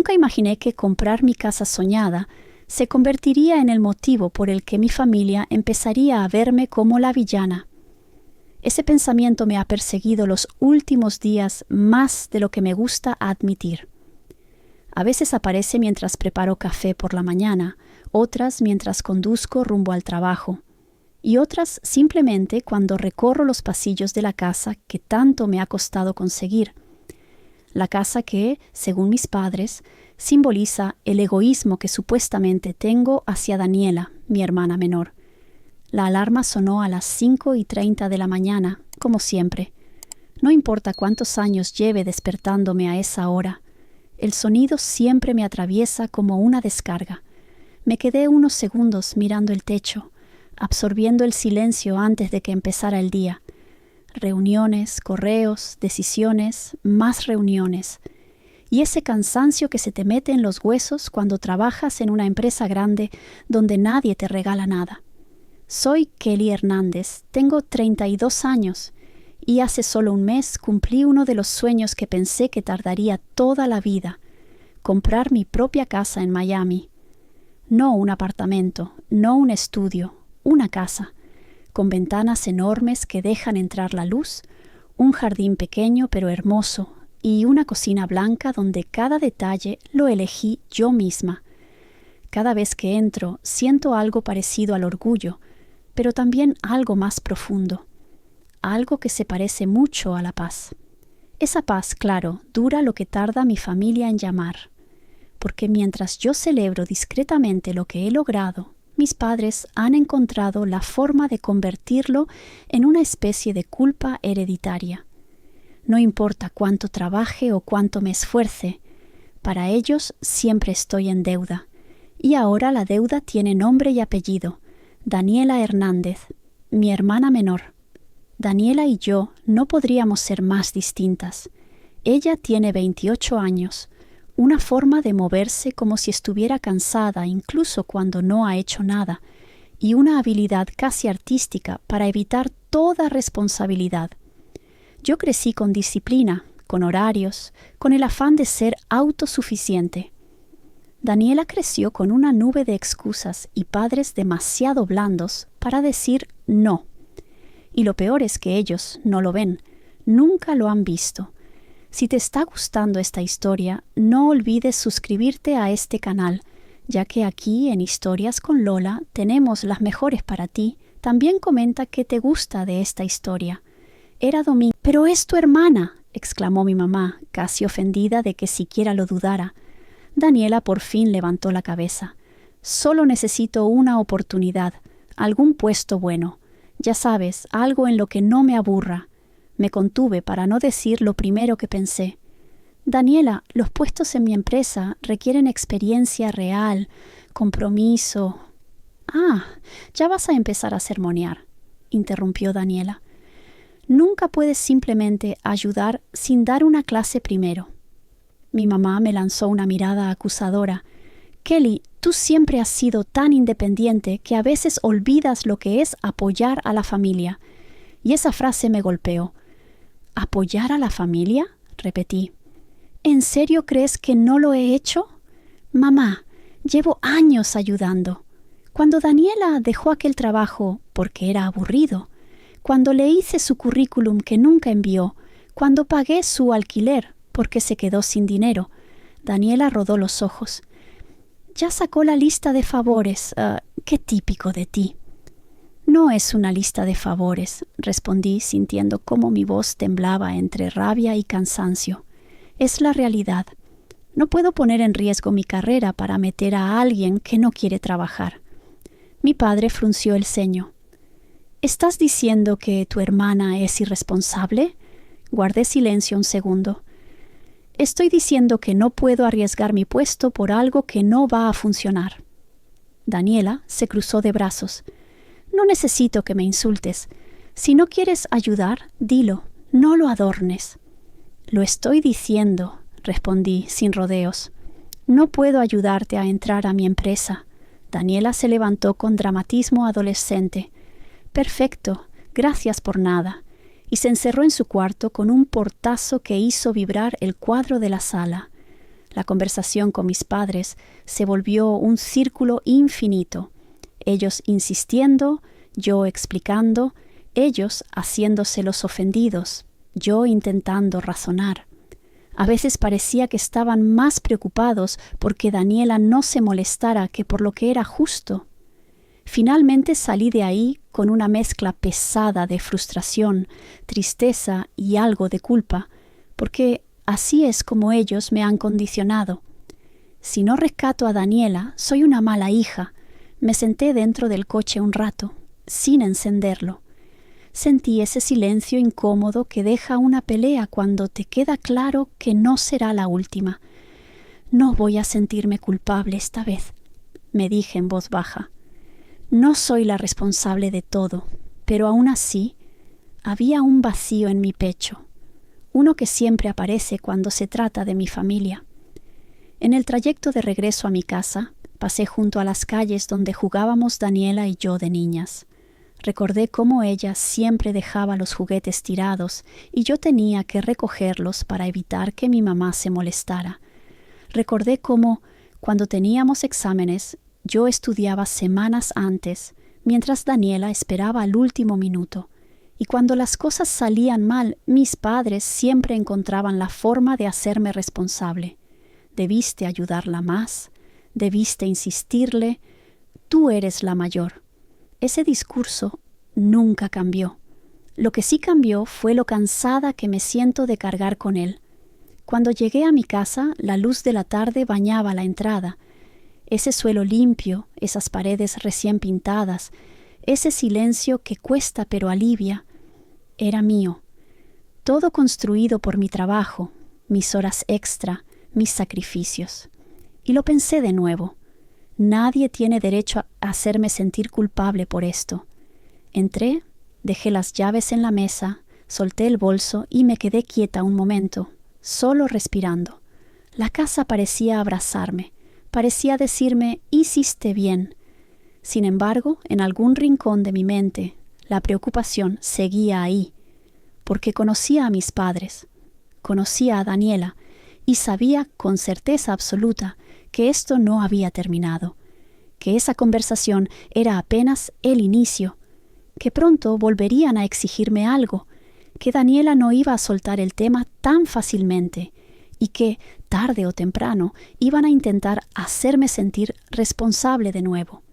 Nunca imaginé que comprar mi casa soñada se convertiría en el motivo por el que mi familia empezaría a verme como la villana. Ese pensamiento me ha perseguido los últimos días más de lo que me gusta admitir. A veces aparece mientras preparo café por la mañana, otras mientras conduzco rumbo al trabajo, y otras simplemente cuando recorro los pasillos de la casa que tanto me ha costado conseguir. La casa que, según mis padres, simboliza el egoísmo que supuestamente tengo hacia Daniela, mi hermana menor. La alarma sonó a las 5:30 de la mañana, como siempre. No importa cuántos años lleve despertándome a esa hora. El sonido siempre me atraviesa como una descarga. Me quedé unos segundos mirando el techo, absorbiendo el silencio antes de que empezara el día. Reuniones, correos, decisiones, más reuniones. Y ese cansancio que se te mete en los huesos cuando trabajas en una empresa grande donde nadie te regala nada. Soy Kelly Hernández, tengo 32 años y hace solo un mes cumplí uno de los sueños que pensé que tardaría toda la vida: comprar mi propia casa en Miami. No un apartamento, no un estudio, una casa, con ventanas enormes que dejan entrar la luz, un jardín pequeño pero hermoso y una cocina blanca donde cada detalle lo elegí yo misma. Cada vez que entro siento algo parecido al orgullo, pero también algo más profundo, algo que se parece mucho a la paz. Esa paz, claro, dura lo que tarda mi familia en llamar, porque mientras yo celebro discretamente lo que he logrado, mis padres han encontrado la forma de convertirlo en una especie de culpa hereditaria. No importa cuánto trabaje o cuánto me esfuerce, para ellos siempre estoy en deuda. Y ahora la deuda tiene nombre y apellido: Daniela Hernández, mi hermana menor. Daniela y yo no podríamos ser más distintas. Ella tiene 28 años, una forma de moverse como si estuviera cansada incluso cuando no ha hecho nada, y una habilidad casi artística para evitar toda responsabilidad. Yo crecí con disciplina, con horarios, con el afán de ser autosuficiente. Daniela creció con una nube de excusas y padres demasiado blandos para decir no. Y lo peor es que ellos no lo ven, nunca lo han visto. Si te está gustando esta historia, no olvides suscribirte a este canal, ya que aquí en Historias con Lola tenemos las mejores para ti. También comenta qué te gusta de esta historia. Era domingo. «¡Pero es tu hermana!», exclamó mi mamá, casi ofendida de que siquiera lo dudara. Daniela por fin levantó la cabeza. «Solo necesito una oportunidad, algún puesto bueno. Ya sabes, algo en lo que no me aburra». Me contuve para no decir lo primero que pensé. «Daniela, los puestos en mi empresa requieren experiencia real, compromiso». «Ah, ya vas a empezar a sermonear», interrumpió Daniela. «Nunca puedes simplemente ayudar sin dar una clase primero». Mi mamá me lanzó una mirada acusadora. «Kelly, tú siempre has sido tan independiente que a veces olvidas lo que es apoyar a la familia». Y esa frase me golpeó. «¿Apoyar a la familia?», repetí. «¿En serio crees que no lo he hecho? Mamá, llevo años ayudando. Cuando Daniela dejó aquel trabajo porque era aburrido, cuando le hice su currículum que nunca envió, cuando pagué su alquiler porque se quedó sin dinero». Daniela rodó los ojos. «Ya sacó la lista de favores. Qué típico de ti». «No es una lista de favores», respondí sintiendo cómo mi voz temblaba entre rabia y cansancio. «Es la realidad. No puedo poner en riesgo mi carrera para meter a alguien que no quiere trabajar». Mi padre frunció el ceño. «¿Estás diciendo que tu hermana es irresponsable?». Guardé silencio un segundo. «Estoy diciendo que no puedo arriesgar mi puesto por algo que no va a funcionar». Daniela se cruzó de brazos. «No necesito que me insultes. Si no quieres ayudar, dilo, no lo adornes». «Lo estoy diciendo», respondí sin rodeos. «No puedo ayudarte a entrar a mi empresa». Daniela se levantó con dramatismo adolescente. «Perfecto, gracias por nada», y se encerró en su cuarto con un portazo que hizo vibrar el cuadro de la sala. La conversación con mis padres se volvió un círculo infinito. Ellos insistiendo, yo explicando, ellos haciéndose los ofendidos, yo intentando razonar. A veces parecía que estaban más preocupados porque Daniela no se molestara que por lo que era justo. Finalmente salí de ahí con una mezcla pesada de frustración, tristeza y algo de culpa, porque así es como ellos me han condicionado. Si no rescato a Daniela, soy una mala hija. Me senté dentro del coche un rato, sin encenderlo. Sentí ese silencio incómodo que deja una pelea cuando te queda claro que no será la última. No voy a sentirme culpable esta vez, me dije en voz baja. No soy la responsable de todo, pero aún así había un vacío en mi pecho, uno que siempre aparece cuando se trata de mi familia. En el trayecto de regreso a mi casa, pasé junto a las calles donde jugábamos Daniela y yo de niñas. Recordé cómo ella siempre dejaba los juguetes tirados y yo tenía que recogerlos para evitar que mi mamá se molestara. Recordé cómo, cuando teníamos exámenes, yo estudiaba semanas antes, mientras Daniela esperaba al último minuto. Y cuando las cosas salían mal, mis padres siempre encontraban la forma de hacerme responsable. Debiste ayudarla más, debiste insistirle, tú eres la mayor. Ese discurso nunca cambió. Lo que sí cambió fue lo cansada que me siento de cargar con él. Cuando llegué a mi casa, la luz de la tarde bañaba la entrada. Ese suelo limpio, esas paredes recién pintadas, ese silencio que cuesta pero alivia, era mío. Todo construido por mi trabajo, mis horas extra, mis sacrificios. Y lo pensé de nuevo. Nadie tiene derecho a hacerme sentir culpable por esto. Entré, dejé las llaves en la mesa, solté el bolso y me quedé quieta un momento, solo respirando. La casa parecía abrazarme, parecía decirme, hiciste bien. Sin embargo, en algún rincón de mi mente, la preocupación seguía ahí, porque conocía a mis padres, conocía a Daniela y sabía con certeza absoluta que esto no había terminado, que esa conversación era apenas el inicio, que pronto volverían a exigirme algo, que Daniela no iba a soltar el tema tan fácilmente y que, tarde o temprano, iban a intentar hacerme sentir responsable de nuevo.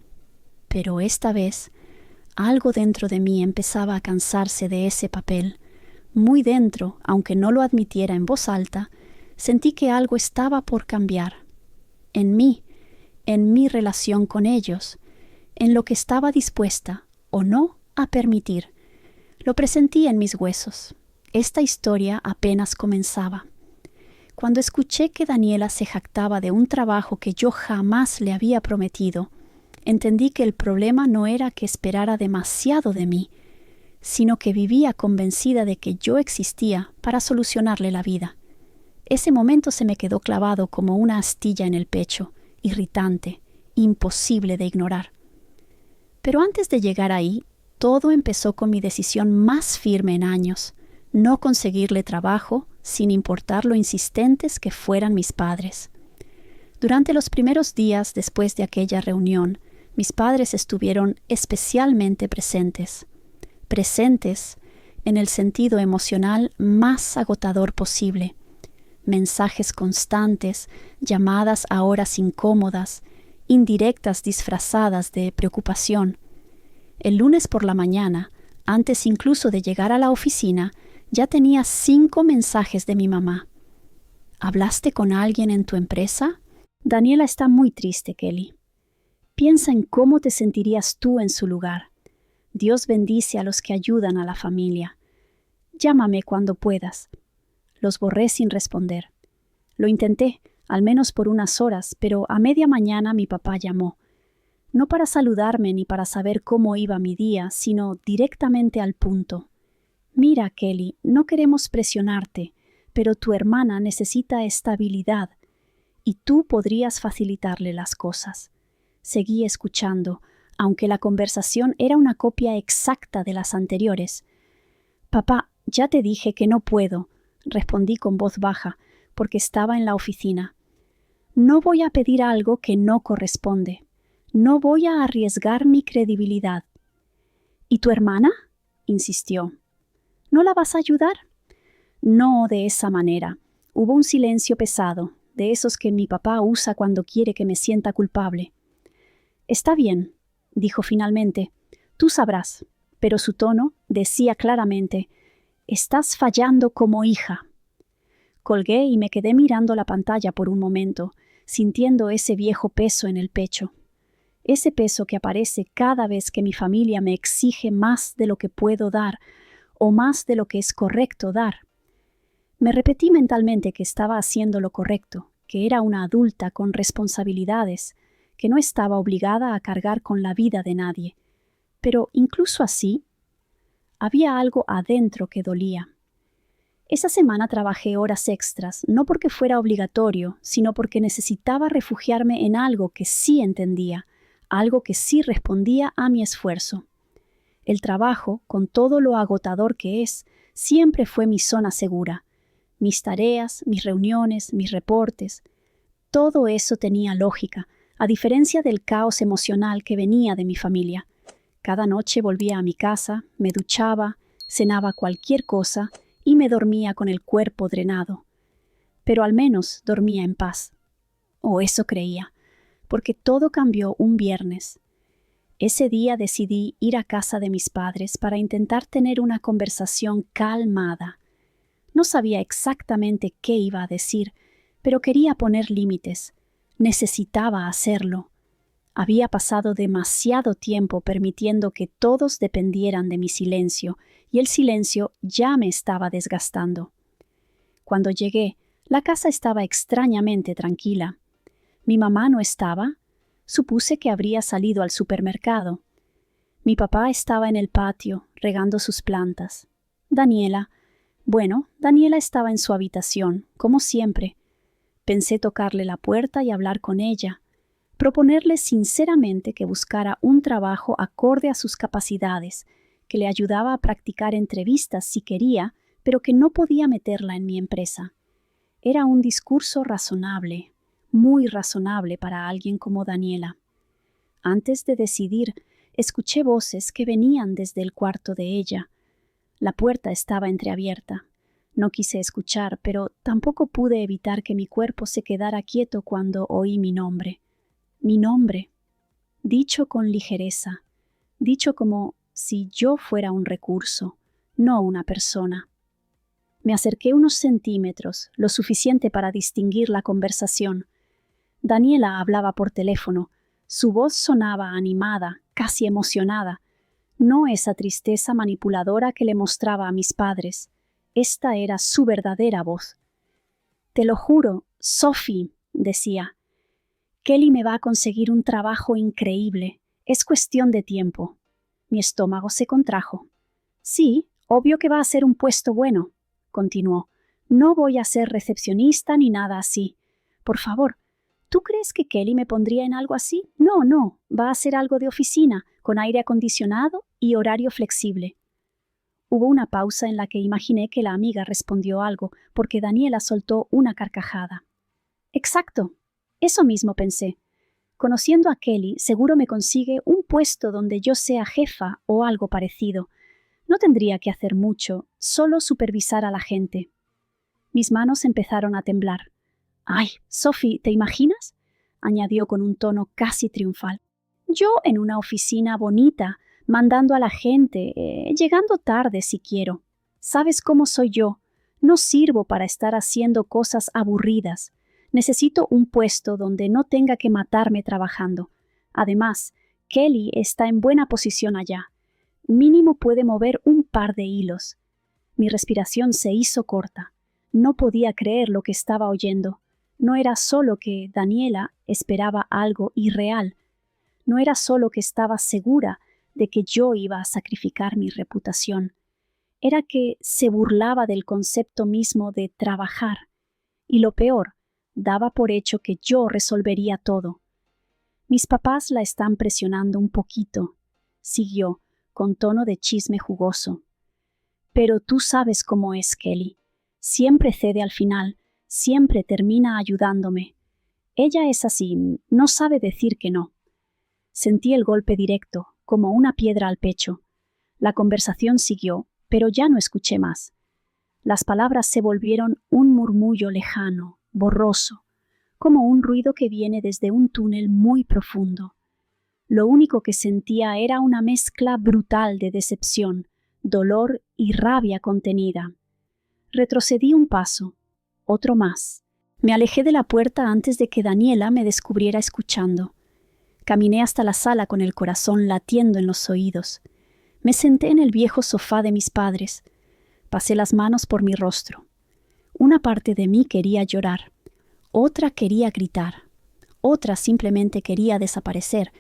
Pero esta vez, algo dentro de mí empezaba a cansarse de ese papel. Muy dentro, aunque no lo admitiera en voz alta, sentí que algo estaba por cambiar. En mi relación con ellos, en lo que estaba dispuesta o no a permitir. Lo presentí en mis huesos. Esta historia apenas comenzaba. Cuando escuché que Daniela se jactaba de un trabajo que yo jamás le había prometido, entendí que el problema no era que esperara demasiado de mí, sino que vivía convencida de que yo existía para solucionarle la vida. Ese momento se me quedó clavado como una astilla en el pecho, irritante, imposible de ignorar. Pero antes de llegar ahí, todo empezó con mi decisión más firme en años, no conseguirle trabajo sin importar lo insistentes que fueran mis padres. Durante los primeros días después de aquella reunión, mis padres estuvieron especialmente presentes. Presentes en el sentido emocional más agotador posible. Mensajes constantes, llamadas a horas incómodas, indirectas disfrazadas de preocupación. El lunes por la mañana, antes incluso de llegar a la oficina, ya tenía 5 mensajes de mi mamá. ¿Hablaste con alguien en tu empresa? Daniela está muy triste, Kelly. Piensa en cómo te sentirías tú en su lugar. Dios bendice a los que ayudan a la familia. Llámame cuando puedas. Los borré sin responder. Lo intenté, al menos por unas horas, pero a media mañana mi papá llamó. No para saludarme ni para saber cómo iba mi día, sino directamente al punto. Mira, Kelly, no queremos presionarte, pero tu hermana necesita estabilidad y tú podrías facilitarle las cosas. Seguí escuchando, aunque la conversación era una copia exacta de las anteriores. Papá, ya te dije que no puedo, respondí con voz baja, porque estaba en la oficina. No voy a pedir algo que no corresponde. No voy a arriesgar mi credibilidad. ¿Y tu hermana?, insistió. ¿No la vas a ayudar? No de esa manera. Hubo un silencio pesado, de esos que mi papá usa cuando quiere que me sienta culpable. Está bien, dijo finalmente. Tú sabrás. Pero su tono decía claramente: estás fallando como hija. Colgué y me quedé mirando la pantalla por un momento, sintiendo ese viejo peso en el pecho. Ese peso que aparece cada vez que mi familia me exige más de lo que puedo dar o más de lo que es correcto dar. Me repetí mentalmente que estaba haciendo lo correcto, que era una adulta con responsabilidades, que no estaba obligada a cargar con la vida de nadie. Pero incluso así, había algo adentro que dolía. Esa semana trabajé horas extras, no porque fuera obligatorio, sino porque necesitaba refugiarme en algo que sí entendía, algo que sí respondía a mi esfuerzo. El trabajo, con todo lo agotador que es, siempre fue mi zona segura. Mis tareas, mis reuniones, mis reportes, todo eso tenía lógica, a diferencia del caos emocional que venía de mi familia. Cada noche volvía a mi casa, me duchaba, cenaba cualquier cosa y me dormía con el cuerpo drenado. Pero al menos dormía en paz. O eso creía, porque todo cambió un viernes. Ese día decidí ir a casa de mis padres para intentar tener una conversación calmada. No sabía exactamente qué iba a decir, pero quería poner límites. Necesitaba hacerlo. Había pasado demasiado tiempo permitiendo que todos dependieran de mi silencio, y el silencio ya me estaba desgastando. Cuando llegué, la casa estaba extrañamente tranquila. Mi mamá no estaba. Supuse que habría salido al supermercado. Mi papá estaba en el patio, regando sus plantas. Daniela estaba en su habitación, como siempre. Pensé tocarle la puerta y hablar con ella, proponerle sinceramente que buscara un trabajo acorde a sus capacidades, que le ayudaba a practicar entrevistas si quería, pero que no podía meterla en mi empresa. Era un discurso razonable, muy razonable para alguien como Daniela. Antes de decidir, escuché voces que venían desde el cuarto de ella. La puerta estaba entreabierta. No quise escuchar, pero tampoco pude evitar que mi cuerpo se quedara quieto cuando oí mi nombre. Mi nombre, dicho con ligereza, dicho como si yo fuera un recurso, no una persona. Me acerqué unos centímetros, lo suficiente para distinguir la conversación. Daniela hablaba por teléfono. Su voz sonaba animada, casi emocionada. No esa tristeza manipuladora que le mostraba a mis padres. Esta era su verdadera voz. Te lo juro, Sophie, decía. Kelly me va a conseguir un trabajo increíble. Es cuestión de tiempo. Mi estómago se contrajo. Sí, obvio que va a ser un puesto bueno, continuó. No voy a ser recepcionista ni nada así. Por favor, ¿tú crees que Kelly me pondría en algo así? No, va a ser algo de oficina, con aire acondicionado y horario flexible. Hubo una pausa en la que imaginé que la amiga respondió algo, porque Daniela soltó una carcajada. Exacto, eso mismo pensé. Conociendo a Kelly, seguro me consigue un puesto donde yo sea jefa o algo parecido. No tendría que hacer mucho, solo supervisar a la gente. Mis manos empezaron a temblar. «Ay, Sophie, ¿te imaginas?», añadió con un tono casi triunfal. «Yo en una oficina bonita, mandando a la gente, llegando tarde si quiero. ¿Sabes cómo soy yo? No sirvo para estar haciendo cosas aburridas. Necesito un puesto donde no tenga que matarme trabajando. Además, Kelly está en buena posición allá. Mínimo puede mover un par de hilos». Mi respiración se hizo corta. No podía creer lo que estaba oyendo. No era solo que Daniela esperaba algo irreal. No era solo que estaba segura de que yo iba a sacrificar mi reputación. Era que se burlaba del concepto mismo de trabajar. Y lo peor, daba por hecho que yo resolvería todo. Mis papás la están presionando un poquito, siguió, con tono de chisme jugoso. Pero tú sabes cómo es Kelly. Siempre cede al final, siempre termina ayudándome. Ella es así, no sabe decir que no. Sentí el golpe directo, como una piedra al pecho. La conversación siguió, pero ya no escuché más. Las palabras se volvieron un murmullo lejano, borroso, como un ruido que viene desde un túnel muy profundo. Lo único que sentía era una mezcla brutal de decepción, dolor y rabia contenida. Retrocedí un paso, otro más. Me alejé de la puerta antes de que Daniela me descubriera escuchando. Caminé hasta la sala con el corazón latiendo en los oídos. Me senté en el viejo sofá de mis padres. Pasé las manos por mi rostro. Una parte de mí quería llorar, otra quería gritar, otra simplemente quería desaparecer.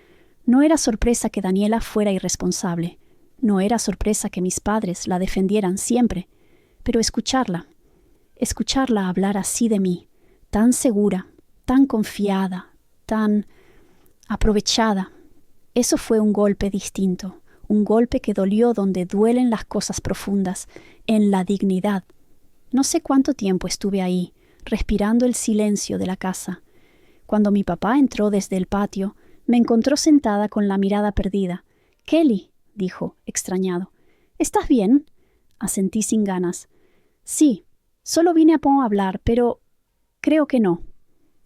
No era sorpresa que Daniela fuera irresponsable. No era sorpresa que mis padres la defendieran siempre. Pero escucharla hablar así de mí, tan segura, tan confiada, tan aprovechada, eso fue un golpe distinto, un golpe que dolió donde duelen las cosas profundas, en la dignidad. No sé cuánto tiempo estuve ahí, respirando el silencio de la casa. Cuando mi papá entró desde el patio, me encontró sentada con la mirada perdida. «Kelly», dijo, extrañado. «¿Estás bien?» Asentí sin ganas. «Sí, solo vine a hablar, pero creo que no».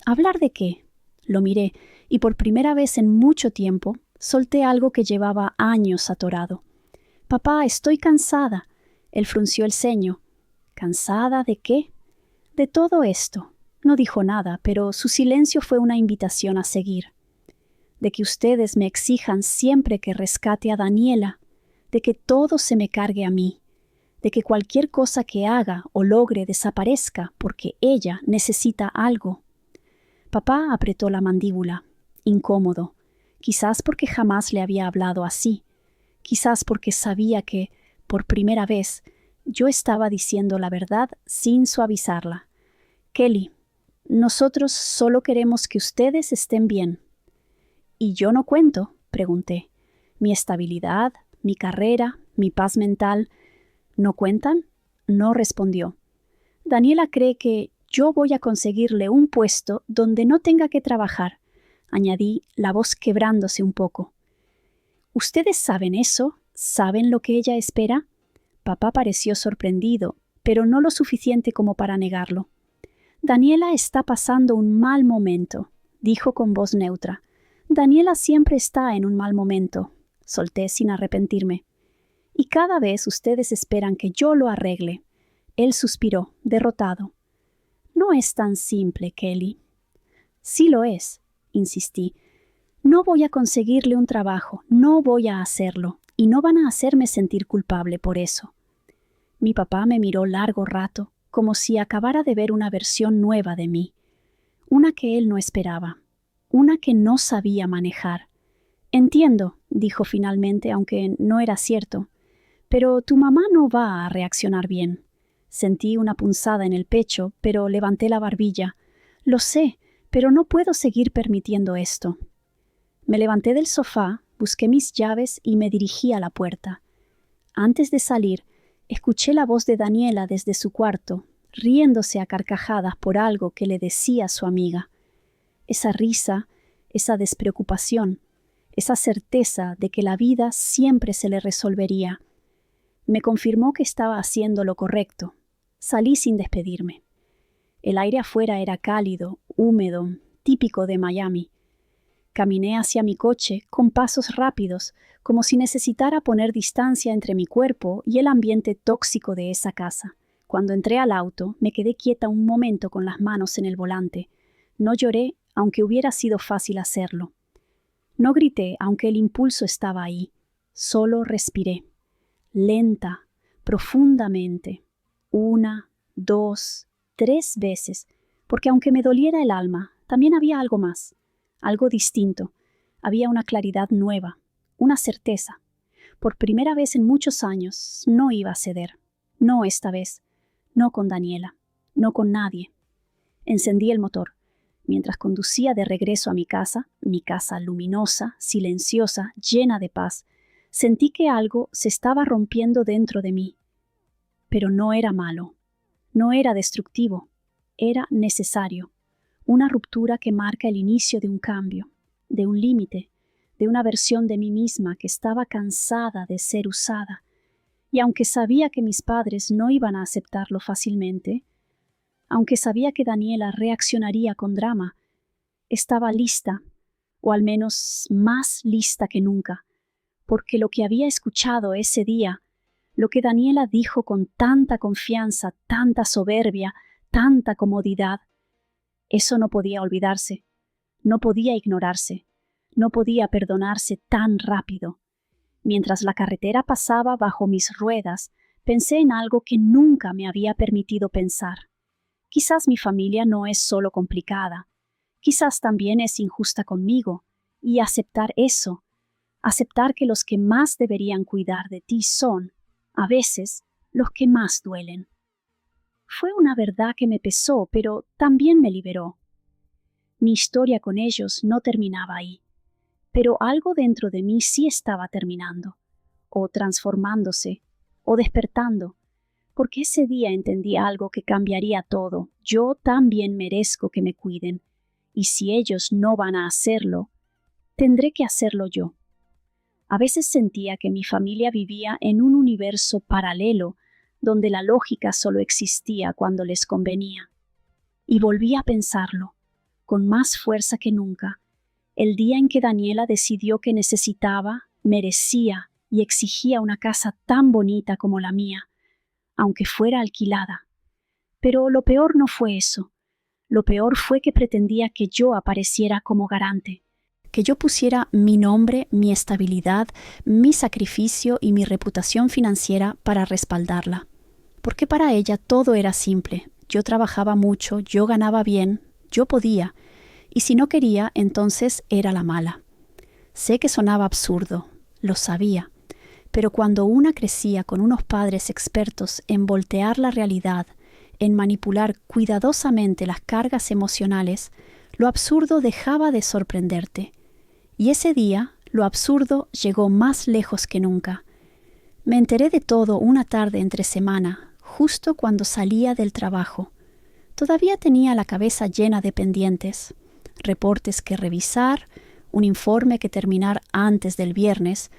«¿Hablar de qué?» Lo miré, y por primera vez en mucho tiempo solté algo que llevaba años atorado. «Papá, estoy cansada». Él frunció el ceño. «¿Cansada de qué?» «De todo esto». No dijo nada, pero su silencio fue una invitación a seguir. «De que ustedes me exijan siempre que rescate a Daniela, de que todo se me cargue a mí, de que cualquier cosa que haga o logre desaparezca porque ella necesita algo». Papá apretó la mandíbula, incómodo, quizás porque jamás le había hablado así, quizás porque sabía que, por primera vez, yo estaba diciendo la verdad sin suavizarla. «Kelly, nosotros solo queremos que ustedes estén bien». «¿Y yo no cuento?», pregunté. «Mi estabilidad, mi carrera, mi paz mental, ¿no cuentan?». No respondió. «Daniela cree que yo voy a conseguirle un puesto donde no tenga que trabajar», añadí, la voz quebrándose un poco. «¿Ustedes saben eso? ¿Saben lo que ella espera?». Papá pareció sorprendido, pero no lo suficiente como para negarlo. «Daniela está pasando un mal momento», dijo con voz neutra. «Daniela siempre está en un mal momento», solté sin arrepentirme. «Y cada vez ustedes esperan que yo lo arregle». Él suspiró, derrotado. «No es tan simple, Kelly». «Sí lo es», insistí. «No voy a conseguirle un trabajo, no voy a hacerlo, y no van a hacerme sentir culpable por eso». Mi papá me miró largo rato, como si acabara de ver una versión nueva de mí, una que él no esperaba, una que no sabía manejar. «Entiendo», dijo finalmente, aunque no era cierto, «pero tu mamá no va a reaccionar bien». Sentí una punzada en el pecho, pero levanté la barbilla. «Lo sé, pero no puedo seguir permitiendo esto». Me levanté del sofá, busqué mis llaves y me dirigí a la puerta. Antes de salir, escuché la voz de Daniela desde su cuarto, riéndose a carcajadas por algo que le decía su amiga. Esa risa, esa despreocupación, esa certeza de que la vida siempre se le resolvería, me confirmó que estaba haciendo lo correcto. Salí sin despedirme. El aire afuera era cálido, húmedo, típico de Miami. Caminé hacia mi coche con pasos rápidos, como si necesitara poner distancia entre mi cuerpo y el ambiente tóxico de esa casa. Cuando entré al auto, me quedé quieta un momento con las manos en el volante. No lloré, aunque hubiera sido fácil hacerlo. No grité, aunque el impulso estaba ahí. Solo respiré. Lenta, profundamente. 1, 2, 3 veces, porque aunque me doliera el alma, también había algo más, algo distinto. Había una claridad nueva, una certeza. Por primera vez en muchos años no iba a ceder. No esta vez. No con Daniela. No con nadie. Encendí el motor. Mientras conducía de regreso a mi casa luminosa, silenciosa, llena de paz, sentí que algo se estaba rompiendo dentro de mí. Pero no era malo. No era destructivo. Era necesario. Una ruptura que marca el inicio de un cambio, de un límite, de una versión de mí misma que estaba cansada de ser usada. Y aunque sabía que mis padres no iban a aceptarlo fácilmente, aunque sabía que Daniela reaccionaría con drama, estaba lista, o al menos más lista que nunca, porque lo que había escuchado ese día, lo que Daniela dijo con tanta confianza, tanta soberbia, tanta comodidad, eso no podía olvidarse, no podía ignorarse, no podía perdonarse tan rápido. Mientras la carretera pasaba bajo mis ruedas, pensé en algo que nunca me había permitido pensar. Quizás mi familia no es solo complicada, quizás también es injusta conmigo, y aceptar eso, aceptar que los que más deberían cuidar de ti son, a veces, los que más duelen. Fue una verdad que me pesó, pero también me liberó. Mi historia con ellos no terminaba ahí, pero algo dentro de mí sí estaba terminando, o transformándose, o despertando, porque ese día entendí algo que cambiaría todo. Yo también merezco que me cuiden, y si ellos no van a hacerlo, tendré que hacerlo yo. A veces sentía que mi familia vivía en un universo paralelo, donde la lógica solo existía cuando les convenía. Y volví a pensarlo, con más fuerza que nunca, el día en que Daniela decidió que necesitaba, merecía y exigía una casa tan bonita como la mía, aunque fuera alquilada. Pero lo peor no fue eso. Lo peor fue que pretendía que yo apareciera como garante, que yo pusiera mi nombre, mi estabilidad, mi sacrificio y mi reputación financiera para respaldarla. Porque para ella todo era simple. Yo trabajaba mucho, yo ganaba bien, yo podía, y si no quería, entonces era la mala. Sé que sonaba absurdo, lo sabía, pero cuando una crecía con unos padres expertos en voltear la realidad, en manipular cuidadosamente las cargas emocionales, lo absurdo dejaba de sorprenderte. Y ese día, lo absurdo llegó más lejos que nunca. Me enteré de todo una tarde entre semana, justo cuando salía del trabajo. Todavía tenía la cabeza llena de pendientes, reportes que revisar, un informe que terminar antes del viernes,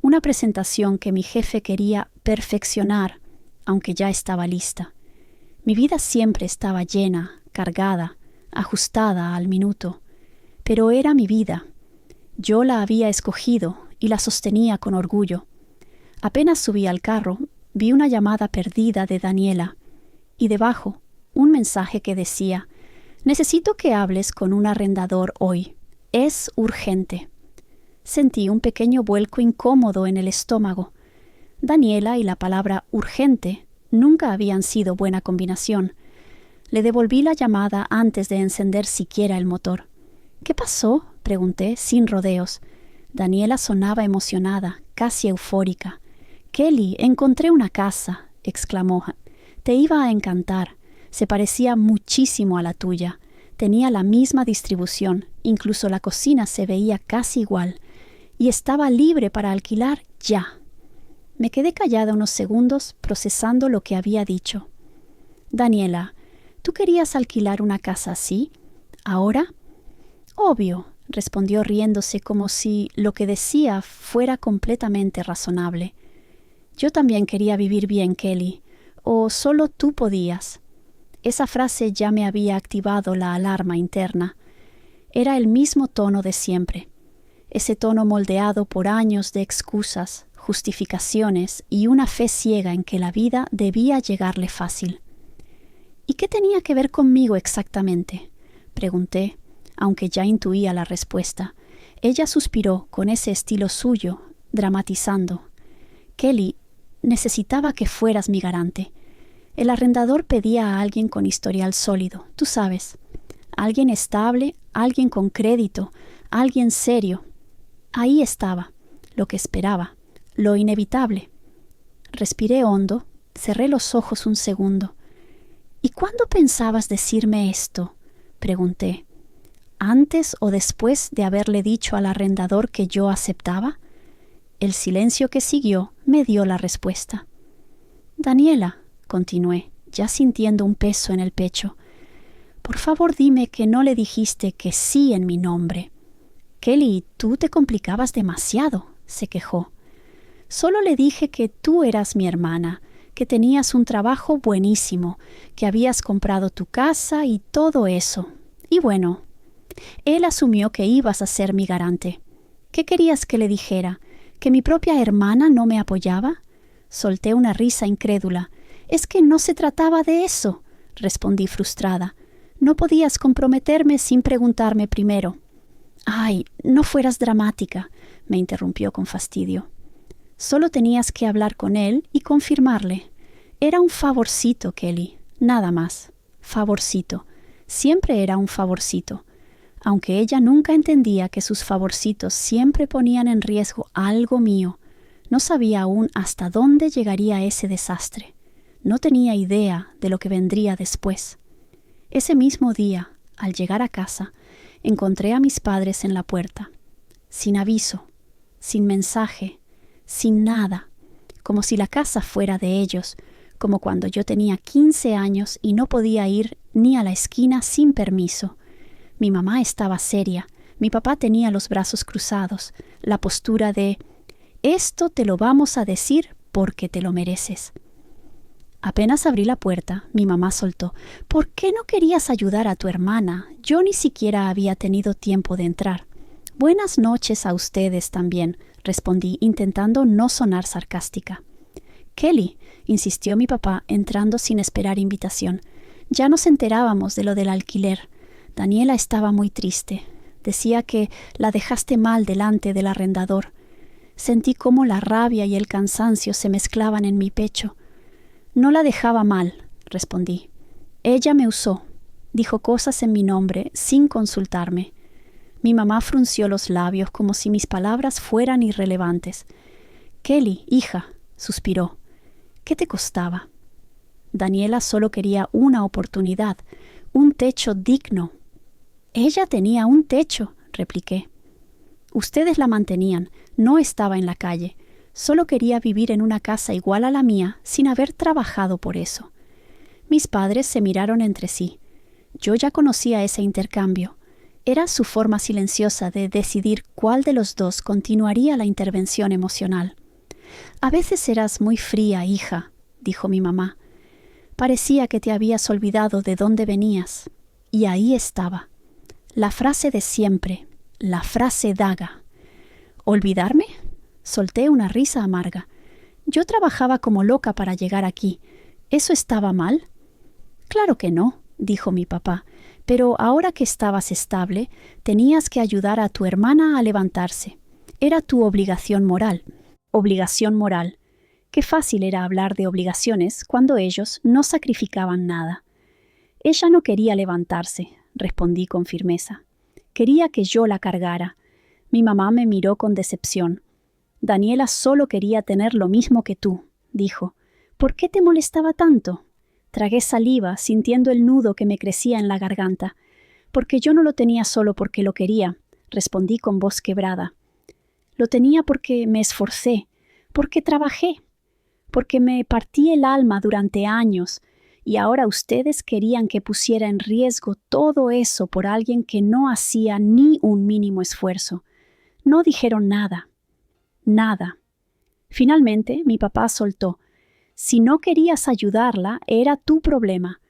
una presentación que mi jefe quería perfeccionar, aunque ya estaba lista. Mi vida siempre estaba llena, cargada, ajustada al minuto, pero era mi vida. Yo la había escogido y la sostenía con orgullo. Apenas subí al carro, vi una llamada perdida de Daniela, y debajo un mensaje que decía: «Necesito que hables con un arrendador hoy. Es urgente». Sentí un pequeño vuelco incómodo en el estómago. Daniela y la palabra urgente nunca habían sido buena combinación. Le devolví la llamada antes de encender siquiera el motor. «¿Qué pasó?», pregunté, sin rodeos. Daniela sonaba emocionada, casi eufórica. «Kelly, encontré una casa», exclamó. «Te iba a encantar. Se parecía muchísimo a la tuya. Tenía la misma distribución, incluso la cocina se veía casi igual. Y estaba libre para alquilar ya». Me quedé callada unos segundos, procesando lo que había dicho. «Daniela, ¿tú querías alquilar una casa así? ¿Ahora?» «Obvio», respondió riéndose como si lo que decía fuera completamente razonable. «Yo también quería vivir bien, Kelly. ¿O solo tú podías?» Esa frase ya me había activado la alarma interna. Era el mismo tono de siempre. Ese tono moldeado por años de excusas, justificaciones y una fe ciega en que la vida debía llegarle fácil. «¿Y qué tenía que ver conmigo exactamente?», pregunté, aunque ya intuía la respuesta. Ella suspiró con ese estilo suyo, dramatizando. «Kelly, necesitaba que fueras mi garante. El arrendador pedía a alguien con historial sólido, tú sabes. Alguien estable, alguien con crédito, alguien serio. Ahí estaba, lo que esperaba, lo inevitable». Respiré hondo, cerré los ojos un segundo. «¿Y cuándo pensabas decirme esto?», pregunté. ¿Antes o después de haberle dicho al arrendador que yo aceptaba? El silencio que siguió me dio la respuesta. «Daniela», continué, ya sintiendo un peso en el pecho, Por favor, dime que no le dijiste que sí en mi nombre. Kelly, tú te complicabas demasiado, se quejó. Solo le dije que tú eras mi hermana, que tenías un trabajo buenísimo, que habías comprado tu casa y todo eso. Y bueno, él asumió que ibas a ser mi garante. ¿Qué querías que le dijera? ¿Que mi propia hermana no me apoyaba? Solté una risa incrédula. Es que no se trataba de eso, respondí frustrada. No podías comprometerme sin preguntarme primero. Ay, no fueras dramática, me interrumpió con fastidio. Solo tenías que hablar con él y confirmarle. Era un favorcito, Kelly, nada más. Favorcito. Siempre era un favorcito. Aunque ella nunca entendía que sus favorcitos siempre ponían en riesgo algo mío, no sabía aún hasta dónde llegaría ese desastre. No tenía idea de lo que vendría después. Ese mismo día, al llegar a casa, encontré a mis padres en la puerta, sin aviso, sin mensaje, sin nada, como si la casa fuera de ellos, como cuando yo tenía 15 años y no podía ir ni a la esquina sin permiso. Mi mamá estaba seria, mi papá tenía los brazos cruzados, la postura de «Esto te lo vamos a decir porque te lo mereces». Apenas abrí la puerta, mi mamá soltó «¿Por qué no querías ayudar a tu hermana? Yo ni siquiera había tenido tiempo de entrar». «Buenas noches a ustedes también», respondí, intentando no sonar sarcástica. «Kelly», insistió mi papá, entrando sin esperar invitación. «Ya nos enterábamos de lo del alquiler. Daniela estaba muy triste. Decía que la dejaste mal delante del arrendador. Sentí cómo la rabia y el cansancio se mezclaban en mi pecho. No la dejaba mal», respondí. «Ella me usó. Dijo cosas en mi nombre sin consultarme». Mi mamá frunció los labios como si mis palabras fueran irrelevantes. «Kelly, hija», suspiró, «¿qué te costaba?» Daniela solo quería una oportunidad, un techo digno. «Ella tenía un techo», repliqué. «Ustedes la mantenían, no estaba en la calle. Solo quería vivir en una casa igual a la mía sin haber trabajado por eso». Mis padres se miraron entre sí. Yo ya conocía ese intercambio. Era su forma silenciosa de decidir cuál de los dos continuaría la intervención emocional. «A veces eras muy fría, hija», dijo mi mamá. «Parecía que te habías olvidado de dónde venías». Y ahí estaba. La frase de siempre, la frase daga. ¿Olvidarme? Solté una risa amarga. Yo trabajaba como loca para llegar aquí. ¿Eso estaba mal? Claro que no, dijo mi papá, pero ahora que estabas estable, tenías que ayudar a tu hermana a levantarse. Era tu obligación moral. Obligación moral. Qué fácil era hablar de obligaciones cuando ellos no sacrificaban nada. Ella no quería levantarse, respondí con firmeza. Quería que yo la cargara. Mi mamá me miró con decepción. Daniela solo quería tener lo mismo que tú, dijo. ¿Por qué te molestaba tanto? Tragué saliva, sintiendo el nudo que me crecía en la garganta. Porque yo no lo tenía solo porque lo quería, respondí con voz quebrada. Lo tenía porque me esforcé, porque trabajé, porque me partí el alma durante años, y ahora ustedes querían que pusiera en riesgo todo eso por alguien que no hacía ni un mínimo esfuerzo. No dijeron nada. Nada. Finalmente, mi papá soltó. Si no querías ayudarla, era tu problema,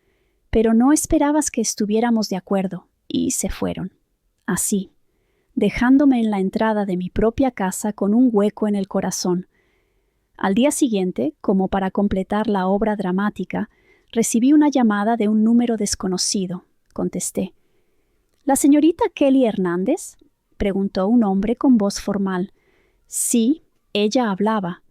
pero no esperabas que estuviéramos de acuerdo, y se fueron. Así, dejándome en la entrada de mi propia casa con un hueco en el corazón. Al día siguiente, como para completar la obra dramática, recibí una llamada de un número desconocido. Contesté. ¿La señorita Kelly Hernández?, preguntó un hombre con voz formal. Sí, ella hablaba.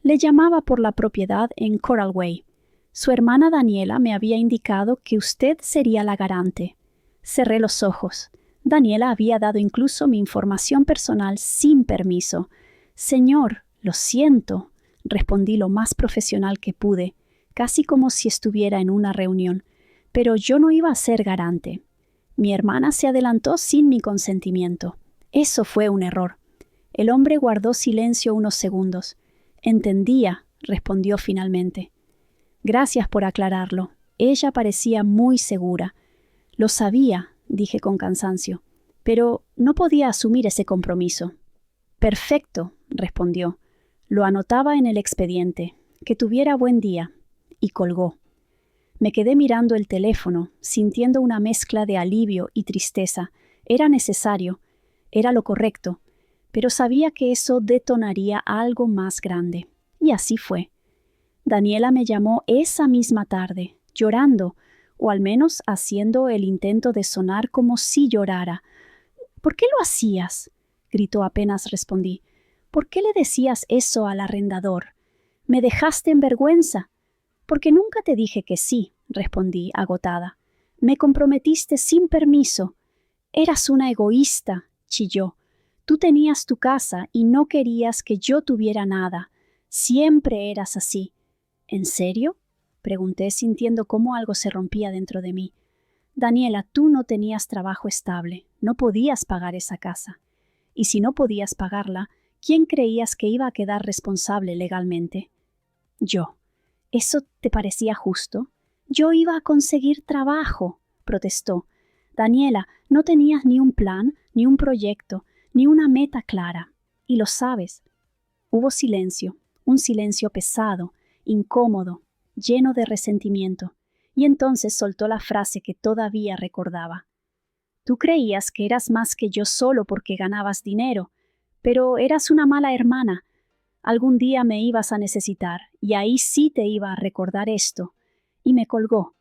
Le llamaba por la propiedad en Coral Way. Su hermana Daniela me había indicado que usted sería la garante. Cerré los ojos. Daniela había dado incluso mi información personal sin permiso. Señor, lo siento, respondí lo más profesional que pude, casi como si estuviera en una reunión. Pero yo no iba a ser garante. Mi hermana se adelantó sin mi consentimiento. Eso fue un error. El hombre guardó silencio unos segundos. Entendía, respondió finalmente. Gracias por aclararlo. Ella parecía muy segura. Lo sabía, dije con cansancio, pero no podía asumir ese compromiso. Perfecto, respondió. Lo anotaba en el expediente. Que tuviera buen día. Y colgó. Me quedé mirando el teléfono, sintiendo una mezcla de alivio y tristeza. Era necesario, era lo correcto, pero sabía que eso detonaría algo más grande. Y así fue. Daniela me llamó esa misma tarde, llorando, o al menos haciendo el intento de sonar como si llorara. ¿Por qué lo hacías?, gritó apenas respondí. ¿Por qué le decías eso al arrendador? Me dejaste en vergüenza. Porque nunca te dije que sí, respondí agotada. Me comprometiste sin permiso. Eras una egoísta, chilló. Tú tenías tu casa y no querías que yo tuviera nada. Siempre eras así. ¿En serio?, pregunté sintiendo cómo algo se rompía dentro de mí. Daniela, tú no tenías trabajo estable, no podías pagar esa casa. Y si no podías pagarla, ¿quién creías que iba a quedar responsable legalmente? Yo. ¿Eso te parecía justo? Yo iba a conseguir trabajo, protestó. Daniela, no tenías ni un plan, ni un proyecto, ni una meta clara. Y lo sabes. Hubo silencio, un silencio pesado, incómodo, lleno de resentimiento. Y entonces soltó la frase que todavía recordaba. Tú creías que eras más que yo solo porque ganabas dinero, pero eras una mala hermana. Algún día me ibas a necesitar, y ahí sí te iba a recordar esto. Y me colgó.